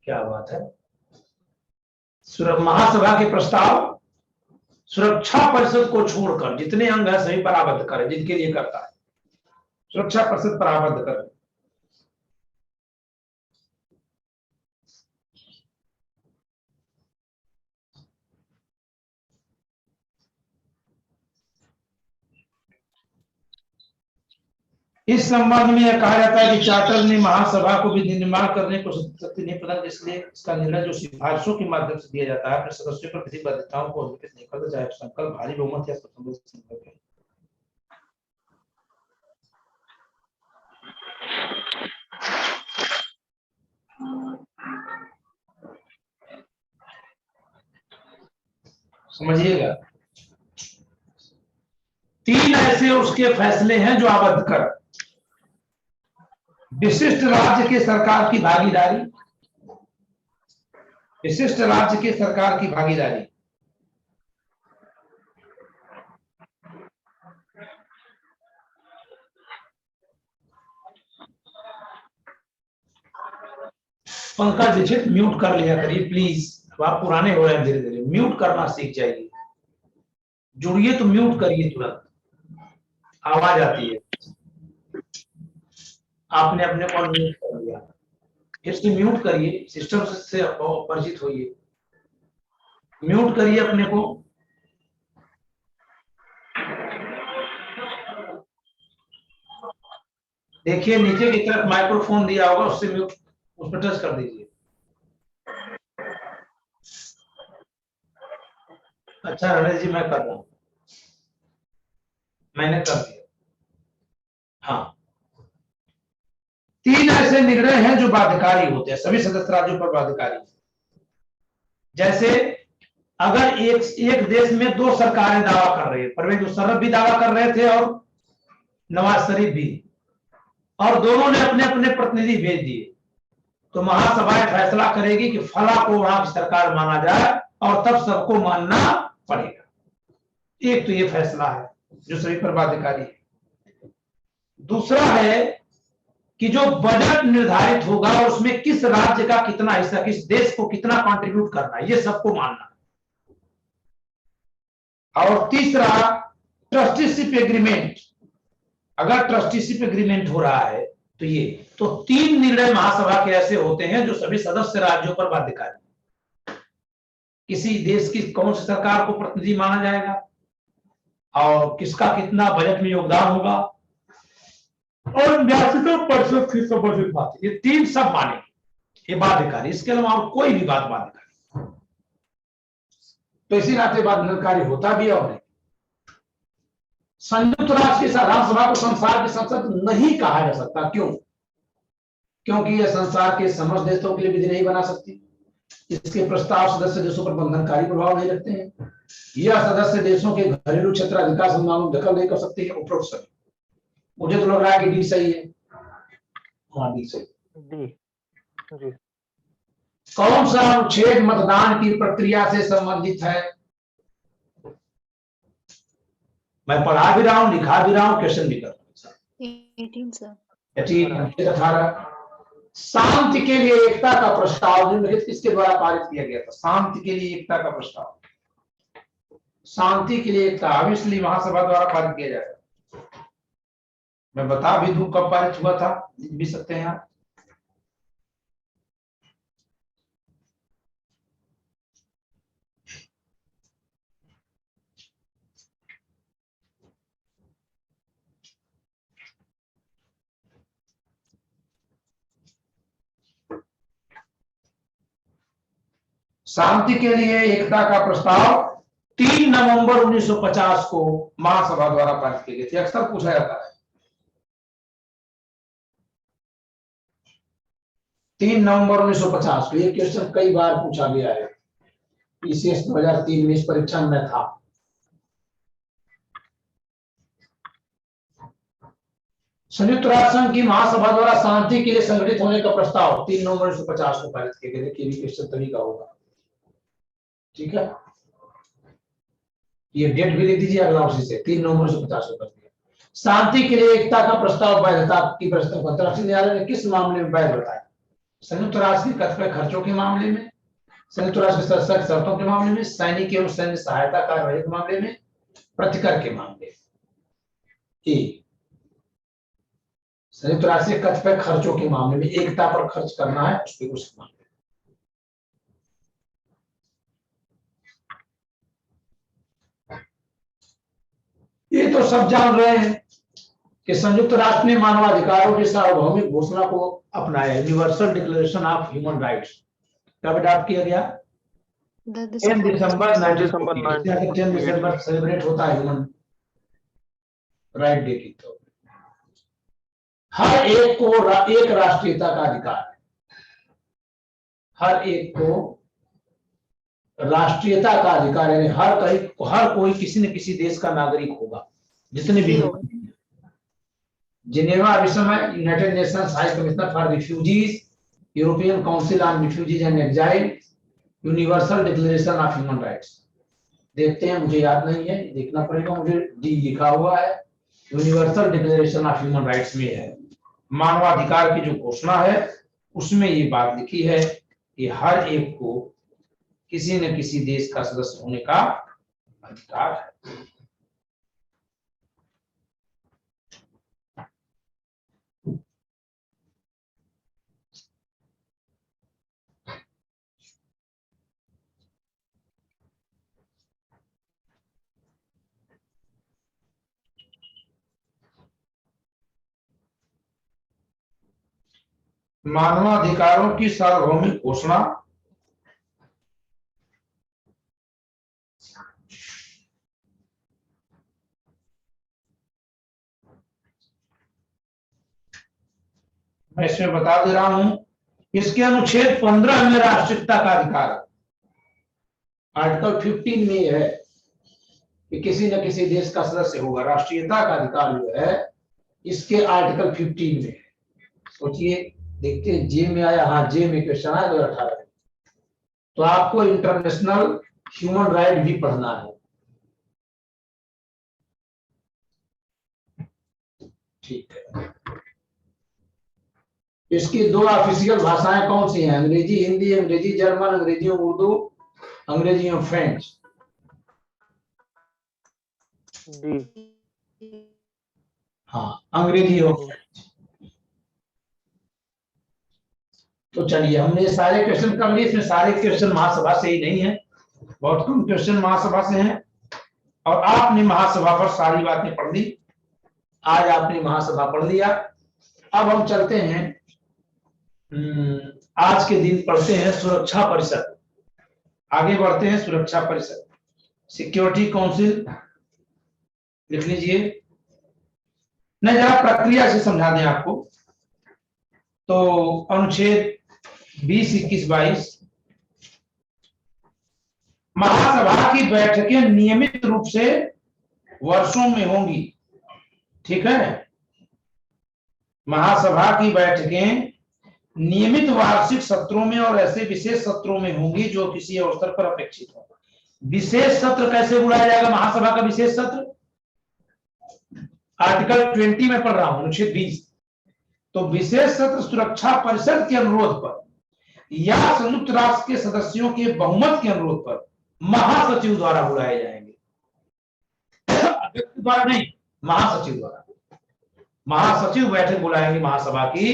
क्या बात है, महासभा के प्रस्ताव सुरक्षा परिषद को छोड़कर जितने अंग है सभी पर आबद्ध करे, जिनके लिए करता है सुरक्षा परिषद पर आबद्ध करे। इस संबंध में यह कहा जाता है कि चार्टर ने महासभा को भी निर्माण करने को शक्ति नहीं प्रदान, इसलिए इसका निर्णय जो सिफारिशों के माध्यम से दिया जाता है अपने सदस्यों पर विधि बाध्यताओं को अंकित नहीं करता, चाहे संकल्प भारी बहुमत या स्वतंत्र संकल्प है। समझिएगा, 3 ऐसे उसके फैसले हैं जो आबद्ध कर। विशिष्ट राज्य के सरकार की भागीदारी, विशिष्ट राज्य के सरकार की भागीदारी, पंकज दीक्षित म्यूट कर लिया करिए प्लीज, आप पुराने हो रहे हैं, धीरे धीरे म्यूट करना सीख जाइए। जुड़िए तो म्यूट करिए, तुरंत आवाज आती है। आपने अपने को म्यूट कर लिया, फिर से म्यूट करिए, सिस्टम से परिचित होइए, म्यूट करिए अपने को। देखिए नीचे की तरफ माइक्रोफोन दिया होगा, उससे म्यूट, उस पर टच कर दीजिए। अच्छा रमेश जी, मैं कर रहा हूँ, मैंने कर दिया। हाँ, 3 ऐसे निर्णय हैं जो बाध्यकारी होते हैं, सभी सदस्य राज्यों पर बाध्यकारी। जैसे अगर एक देश में 2 सरकारें दावा कर रही है, परवेज मुशर्रफ भी दावा कर रहे थे और नवाज शरीफ भी, और दोनों ने अपने अपने प्रतिनिधि भेज दिए, तो महासभा फैसला करेगी कि फला को वहां की सरकार माना जाए और तब सबको मानना पड़ेगा। एक तो ये फैसला है जो सभी पर बाध्यकारी है। दूसरा है कि जो बजट निर्धारित होगा उसमें किस राज्य का कितना हिस्सा, किस देश को कितना कंट्रीब्यूट करना है, ये सबको मानना। और तीसरा ट्रस्टीशिप एग्रीमेंट, अगर ट्रस्टीशिप एग्रीमेंट हो रहा है तो ये, तो 3 निर्णय महासभा के ऐसे होते हैं जो सभी सदस्य राज्यों पर बाध्यकारी। किसी देश की कौन सी सरकार को प्रतिनिधि माना जाएगा और किसका कितना बजट में योगदान होगा और 82% की संबंधित बात, ये 3 सब मानेंगे, ये बाध्यकारी। इसके अलावा और कोई भी बात बाध्यकारी, तो इसी नाते बाध्यकारी होता भी है और नहीं। संयुक्त राष्ट्र की साधारण सभा को संसार की संसद नहीं कहा जा सकता। क्यों? क्योंकि यह संसार के समस्त देशों के लिए विधि नहीं बना सकती, इसके प्रस्ताव सदस्य देशों पर बंधनकारी प्रभाव नहीं रखते हैं, यह सदस्य देशों के घरेलू क्षेत्राधिकार संबंधों में दखल नहीं कर सकती है। उपरोक्त सभी, मुझे तो लग रहा है कि डी सही है। हाँ, डी सही। D G. कौन सा अनुच्छेद मतदान की प्रक्रिया से संबंधित है? मैं पढ़ा भी रहा हूं, लिखा भी रहा हूं, क्वेश्चन भी कर रहा हूं। 18 सर। 18 शांति के लिए एकता का प्रस्ताव निम्नलिखित किसके द्वारा पारित किया गया था? शांति के लिए एकता का प्रस्ताव, शांति के लिए एकता ऑब्वियसली महासभा द्वारा पारित किया जाएगा। मैं बता भी दूं कब पारित हुआ था, लिख भी सकते हैं आप। शांति के लिए एकता का प्रस्ताव 3 नवंबर 1950 को महासभा द्वारा पारित किए गए थे। अक्सर पूछा जाता है 3 नवंबर 1950 को, ये क्वेश्चन कई बार पूछा गया है। पीसीएस 2003 में इस परीक्षा में था। संयुक्त राष्ट्र संघ की महासभा द्वारा शांति के लिए संगठित होने का प्रस्ताव 3 नवंबर 1950 को पारित किया गया। देखिए क्वेश्चन तभी का होगा, ठीक है। ये डेट भी लिख दीजिए अगला उसी से, 3 नवंबर 1950 को कर दिया। शांति के लिए एकता का प्रस्ताव वैधता की प्रश्न को अंतर्राष्ट्रीय न्यायालय ने किस मामले में वैध बताया? संयुक्त राष्ट्र के कतिपय खर्चों के मामले में, संयुक्त राष्ट्र की सदस्य शर्तों के मामले में, सैनिक एवं सैन्य सहायता कार्यवाही के मामले में, प्रतिकर के मामले में। संयुक्त राष्ट्र के कतिपय खर्चों के मामले में, एकता पर खर्च करना है उसके उस मामले। ये तो सब जान रहे हैं कि संयुक्त राष्ट्र ने मानवाधिकारों की सार्वभौमिक घोषणा को अपनाया, universal declaration of human rights. कब अडॉप्ट किया गया? 10 दिसंबर 1948। 10 दिसंबर सेलिब्रेट होता है ह्यूमन राइट डे की। तो हर एक को एक राष्ट्रीयता का अधिकार है, हर एक को राष्ट्रीयता का अधिकार है। हर कोई किसी न किसी देश का नागरिक होगा, जितने भी लोग। जिनेवा विषम है, United Nations high commissioner for refugees, European council on refugees and exile, universal declaration of human rights. देखते हैं, मुझे याद नहीं है, देखना पड़ेगा मुझे। डी लिखा हुआ है, universal declaration of human rights में है, मानवाधिकार की जो घोषणा है उसमें ये बात लिखी है कि हर एक को किसी न किसी देश का सदस्य होने का अधिकार है। मानवाधिकारों की सार्वभौमिक घोषणा, मैं इसमें बता दे रहा हूं, इसके अनुच्छेद 15 में राष्ट्रीयता का अधिकार है। आर्टिकल 15 में यह है कि किसी न किसी देश का सदस्य होगा, राष्ट्रीयता का अधिकार जो है इसके आर्टिकल 15 में है। सोचिए, देखते हैं जे में आया, हाँ जे में क्वेश्चन आया 2018 में। तो आपको इंटरनेशनल ह्यूमन राइट भी पढ़ना है। ठीक है, इसकी दो ऑफिशियल भाषाएं कौन सी हैं? अंग्रेजी हिंदी, अंग्रेजी जर्मन, अंग्रेजी उर्दू, अंग्रेजी और फ्रेंच। हाँ, अंग्रेजी और फ्रेंच। तो चलिए, हमने सारे क्वेश्चन कर लिए। इसमें सारे क्वेश्चन महासभा से ही नहीं है, बहुत कम क्वेश्चन महासभा से हैं। और आपने महासभा पर सारी बातें पढ़ ली। आज आपने महासभा पढ़ लिया। अब हम चलते हैं, आज के दिन पढ़ते हैं सुरक्षा परिषद। आगे बढ़ते हैं, सुरक्षा परिषद, सिक्योरिटी काउंसिल लिख लीजिए। नहीं, जरा प्रक्रिया से समझा दें आपको। तो अनुच्छेद 20, 21, 22, महासभा की बैठकें नियमित रूप से वर्षों में होंगी। ठीक है, महासभा की बैठकें नियमित वार्षिक सत्रों में और ऐसे विशेष सत्रों में होंगी जो किसी अवसर पर अपेक्षित हो। विशेष सत्र कैसे बुलाया जाएगा? महासभा का विशेष सत्र आर्टिकल 20 में पढ़ रहा हूं, अनुच्छेद 20। तो विशेष सत्र सुरक्षा परिषद के अनुरोध पर या संयुक्त राष्ट्र के सदस्यों के बहुमत के अनुरोध पर महासचिव द्वारा बुलाए जाएंगे। अध्यक्ष द्वारा नहीं, महासचिव द्वारा। महासचिव बैठक बुलाएंगे महासभा की।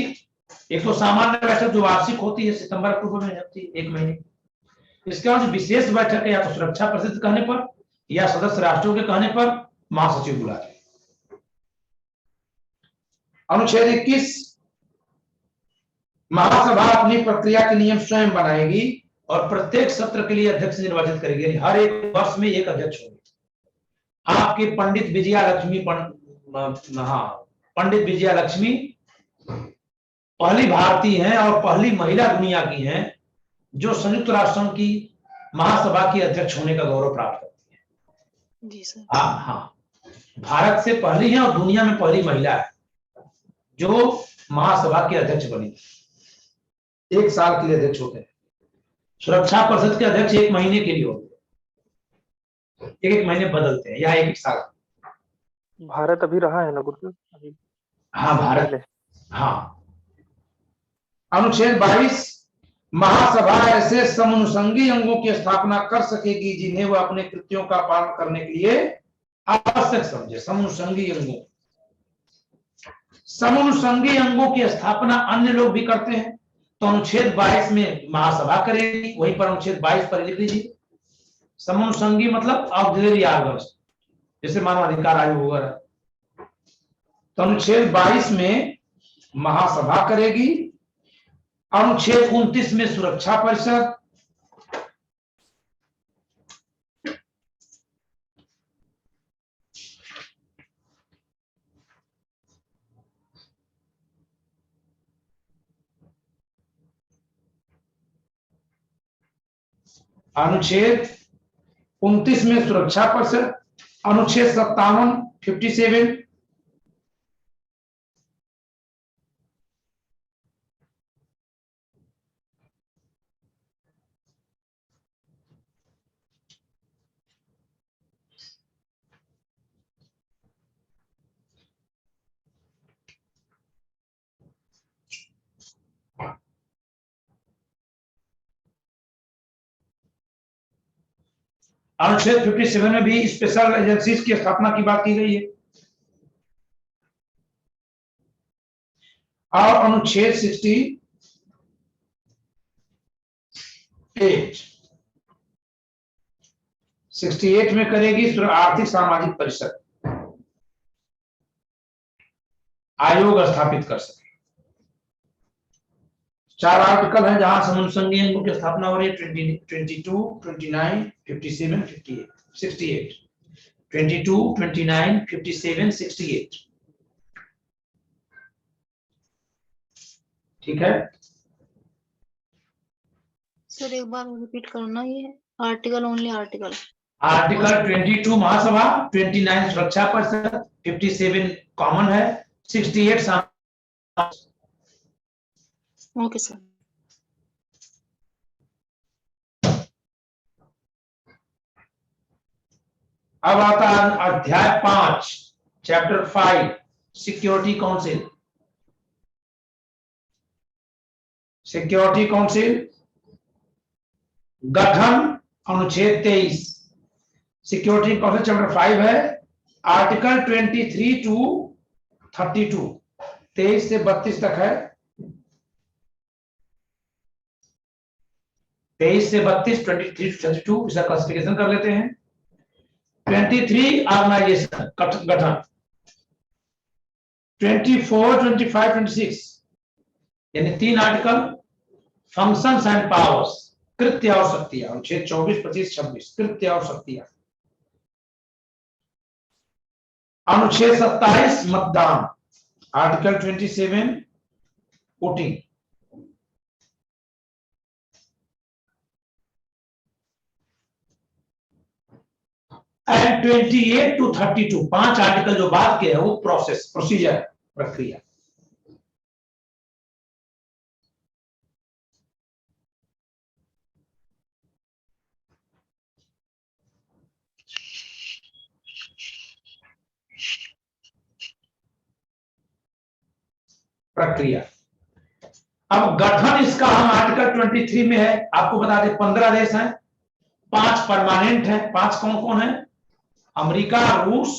एक तो सामान्य बैठक जो वार्षिक होती है, सितंबर अक्टूबर में होती है, 1 महीने। इसके बाद विशेष बैठक या तो सुरक्षा परिषद कहने पर या सदस्य राष्ट्रों के कहने पर महासचिव बुलाए। अनुच्छेद 21, महासभा अपनी प्रक्रिया के नियम स्वयं बनाएगी और प्रत्येक सत्र के लिए अध्यक्ष निर्वाचित करेगी। हर एक वर्ष में एक अध्यक्ष होंगे। आपके पंडित विजया लक्ष्मी पंडित विजया लक्ष्मी पहली भारतीय हैं और पहली महिला दुनिया की हैं जो संयुक्त राष्ट्रों की महासभा की अध्यक्ष होने का गौरव प्राप्त करती है। जी सर। हाँ, भारत से पहली है और दुनिया में पहली महिला है जो महासभा की अध्यक्ष बनी। 1 साल के लिए अध्यक्ष होते हैं। सुरक्षा परिषद के अध्यक्ष 1 महीने के लिए होते हैं, 1 महीने बदलते हैं या 1 साल। भारत अभी रहा है ना गुरु अभी? हाँ, भारत। हाँ, अनुच्छेद 22, महासभा ऐसे समनुषंगी अंगों की स्थापना कर सकेगी जिन्हें वह अपने कृत्यों का पालन करने के लिए आवश्यक समझे। समनुषंगी अंगों, समनुषंगी अंगों की स्थापना अन्य लोग भी करते हैं। तो अनुच्छेद 22 में महासभा करेगी, वहीं पर अनुच्छेद 22 पर लिख लीजिए। समनुषंगी मतलब ऑक्सिलरी ऑर्गन्स, जैसे मानवाधिकार आयोग वगैरह। तो अनुच्छेद 22 में महासभा करेगी। अनुच्छेद 29 में सुरक्षा परिषद, अनुच्छेद 29 में सुरक्षा परिषद, अनुच्छेद 57, 57, अनुच्छेद 57 में भी स्पेशल एजेंसीज की स्थापना की बात की गई है। और अनुच्छेद 68 में करेगी आर्थिक सामाजिक परिषद, आयोग स्थापित कर सके। 4 आर्टिकल हैं जहां समनुसंगी अंगों की स्थापना हो रही है। 22, 29, 57, 58, 68। 22, 29, 57, 68। ठीक है, सर एक बार रिपीट करना, ये आर्टिकल ओनली आर्टिकल। आर्टिकल 22 महासभा, 29 सुरक्षा परिषद, 57 कॉमन है, 68 ओके सर। अब आता है अध्याय 5, chapter 5, security council. Security council गठन, अनुच्छेद 23। सिक्योरिटी काउंसिल चैप्टर 5 है, आर्टिकल 23 टू 32, 23 से 32 तक है। 23 से 32, 23 टू 32 इसका क्लासिफिकेशन कर लेते हैं। 23 ऑर्गेनाइजेशन गठन, 24, 25, 26 यानी 3 आर्टिकल। फंक्शंस एंड पावर्स, कृत्य और शक्तियां, अनुच्छेद 24, 25, 26 कृत्य और शक्तियां। अनुच्छेद 27 मतदान, article 27 voting. And 28 to 32 5 article जो बात के है वो प्रोसेस, प्रोसीजर, प्रक्रिया। प्रक्रिया। अब गठन इसका हम आर्टिकल 23 में है, आपको बता दें 15 देश हैं, 5 परमानेंट हैं। 5 कौन कौन है? अमेरिका, रूस,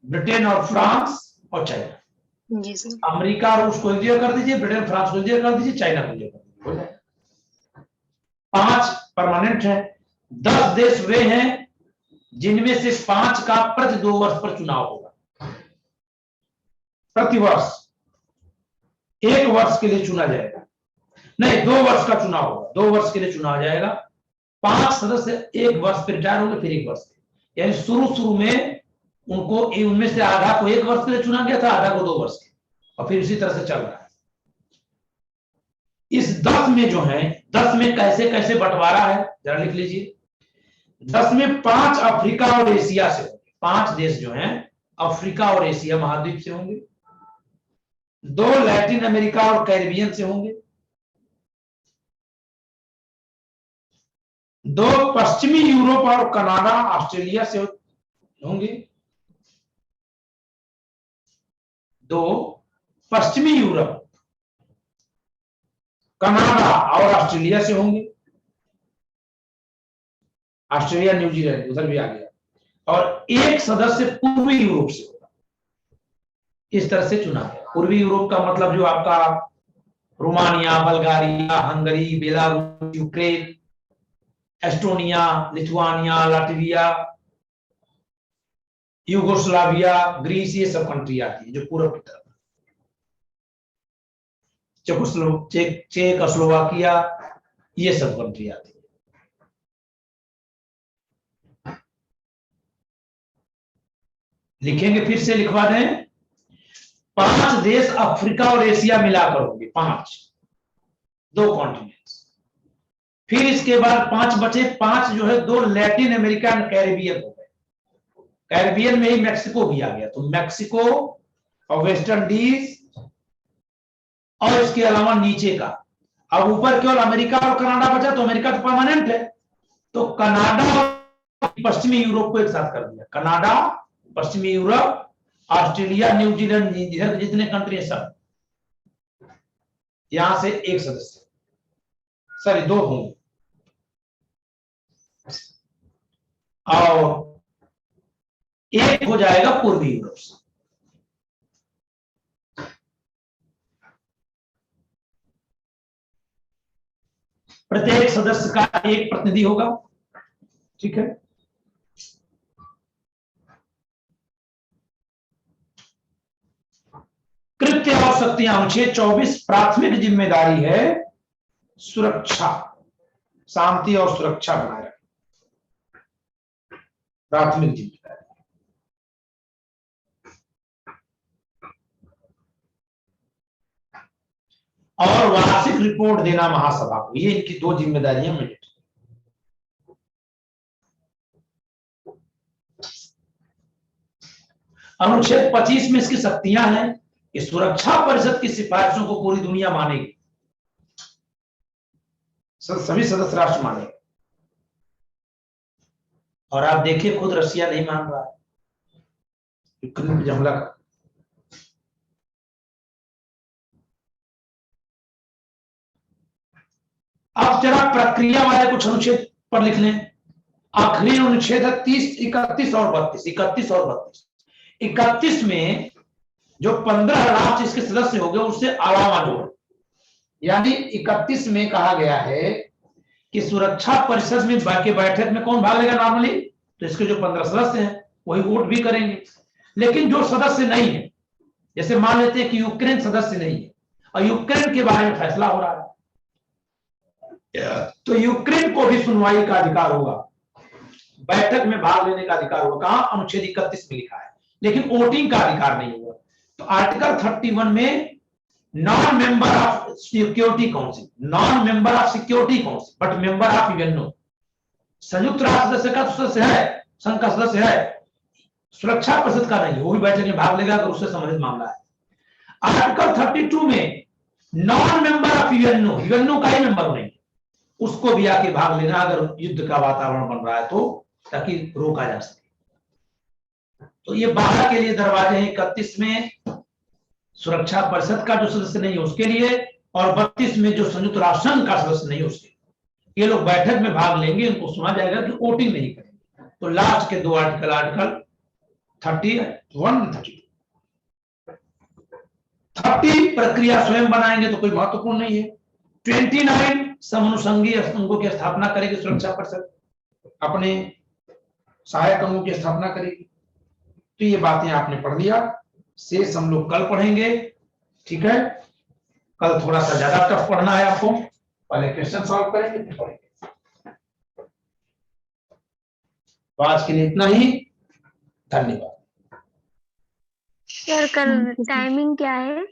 ब्रिटेन और फ्रांस और चाइना। जी सर। अमेरिका रूस को इंडिया कर दीजिए, ब्रिटेन फ्रांस को इंडिया कर दीजिए, चाइना को इंडिया कर दीजिए। 5 परमानेंट है। 10 देश वे हैं जिनमें से 5 का प्रति 2 वर्ष पर चुनाव होगा। प्रतिवर्ष 1 वर्ष के लिए चुना जाएगा, नहीं 2 वर्ष का चुनाव होगा, 2 वर्ष के लिए चुना जाएगा। 5 सदस्य 1 वर्ष पर रिटायर होंगे, फिर 1 वर्ष, यानी शुरू में उनको उनमें से आधा को 1 वर्ष के लिए चुना गया था, आधा को 2 वर्ष के, और फिर इसी तरह से चल रहा है। इस 10 में जो है, 10 में कैसे कैसे बंटवारा है जरा लिख लीजिए। 10 में 5 अफ्रीका और एशिया से होंगे, 5 देश जो हैं अफ्रीका और एशिया महाद्वीप से होंगे। 2 लैटिन अमेरिका और कैरिबियन से होंगे। 2 पश्चिमी यूरोप और कनाडा ऑस्ट्रेलिया से होंगे। 2 पश्चिमी यूरोप, कनाडा और ऑस्ट्रेलिया से होंगे। ऑस्ट्रेलिया, न्यूजीलैंड उधर भी आ गया। और 1 सदस्य पूर्वी यूरोप से होगा। इस तरह से चुना गया। पूर्वी यूरोप का मतलब जो आपका Romania, Bulgaria, Hungary, Belarus, Ukraine, Estonia, Lithuania, Latvia, Yugoslavia, Greece, ये सब कंट्री आती है जो पूर्व की तरफ। चेकोस्लोवाकिया, ये सब कंट्री आती है। लिखेंगे, फिर से लिखवा दें। 5 देश अफ्रीका और एशिया मिलाकर होंगे, 5, 2 कॉन्टिनेंट्स। फिर इसके बाद 5 बचे, 5 जो है 2 लैटिन अमेरिका एंड कैरिबियन हो गए। कैरिबियन में ही मैक्सिको भी आ गया, तो मैक्सिको और वेस्ट इंडीज, और इसके अलावा नीचे का। अब ऊपर केवल अमेरिका और कनाडा बचा, तो अमेरिका तो परमानेंट है, तो कनाडा और पश्चिमी यूरोप को एक साथ कर दिया। कनाडा, पश्चिमी यूरोप, ऑस्ट्रेलिया, न्यूजीलैंड, इधर जितने कंट्री है सब, यहां से 1 सदस्य, सॉरी 2 होंगे। और 1 हो जाएगा पूर्वी यूरोप से। प्रत्येक सदस्य का 1 प्रतिनिधि होगा। ठीक है, कृत्य और शक्तियां, अनुच्छेद 24 प्राथमिक जिम्मेदारी है सुरक्षा, शांति और सुरक्षा बनाए रखना प्राथमिक जिम्मेदारी। और वार्षिक रिपोर्ट देना महासभा को, ये इनकी 2 जिम्मेदारियां मिली। अनुच्छेद 25 में इसकी शक्तियां हैं कि सुरक्षा परिषद की सिफारिशों को पूरी दुनिया मानेगी, सभी सदस्य राष्ट्र मानेंगे। और आप देखिए खुद रशिया नहीं मान रहा है यूक्रेन पे हमला कर। अब जरा प्रक्रिया वाले कुछ अनुच्छेद पर लिख लें। आखिरी अनुच्छेद है 30, 31 और 32। 31 और 32। 31 में जो 15 राष्ट्र इसके सदस्य हो गए उससे अलावा जोड़, यानी 31 में कहा गया है कि सुरक्षा परिषद में के बैठक में कौन भाग लेगा नॉर्मली, तो इसके जो 15 सदस्य हैं वही वोट भी करेंगे। लेकिन जो सदस्य नहीं है, जैसे मान लेते हैं कि यूक्रेन सदस्य नहीं है और यूक्रेन के बारे में फैसला हो रहा है, तो यूक्रेन को भी सुनवाई का अधिकार होगा, बैठक में भाग लेने का अधिकार होगा। कहां? अनुच्छेद 31 में लिखा है, लेकिन वोटिंग का अधिकार नहीं होगा। तो आर्टिकल 31 में non member of security council, non member of security council but member of UNO, संयुक्त राष्ट्र सदस्य का सदस्य है, संघ का सदस्य है, सुरक्षा परिषद का नहीं, वो भी बैठक में भाग लेगा अगर उससे संबंधित मामला है। आर्टिकल 32 में non member of UNO, UNO का ही मेंबर नहीं, उसको भी आके भाग लेना अगर युद्ध का वातावरण बन रहा है तो, ताकि रोका जा सके। तो ये 12 के लिए दरवाजे हैं। 31 में सुरक्षा परिषद का जो सदस्य नहीं है उसके लिए, और 32 में जो संयुक्त राष्ट्र संघ का सदस्य नहीं है उसके लिए। ये लोग बैठक में भाग लेंगे, उनको सुना जाएगा कि वोटिंग नहीं करेंगे। तो लास्ट के 2 आर्टिकल, आर्टिकल 31, 30 प्रक्रिया स्वयं बनाएंगे तो कोई महत्वपूर्ण नहीं है। 29 समनुषंगी अंगों की स्थापना करेगी सुरक्षा परिषद, अपने सहायक अंगों की स्थापना करेगी। तो ये बातें आपने पढ़ लिया, शेष हम लोग कल पढ़ेंगे, ठीक है। कल थोड़ा सा ज्यादा टफ पढ़ना है आपको, पहले क्वेश्चन सॉल्व करेंगे फिर पढ़ेंगे। तो आज के लिए इतना ही, धन्यवाद। सर कल टाइमिंग क्या है?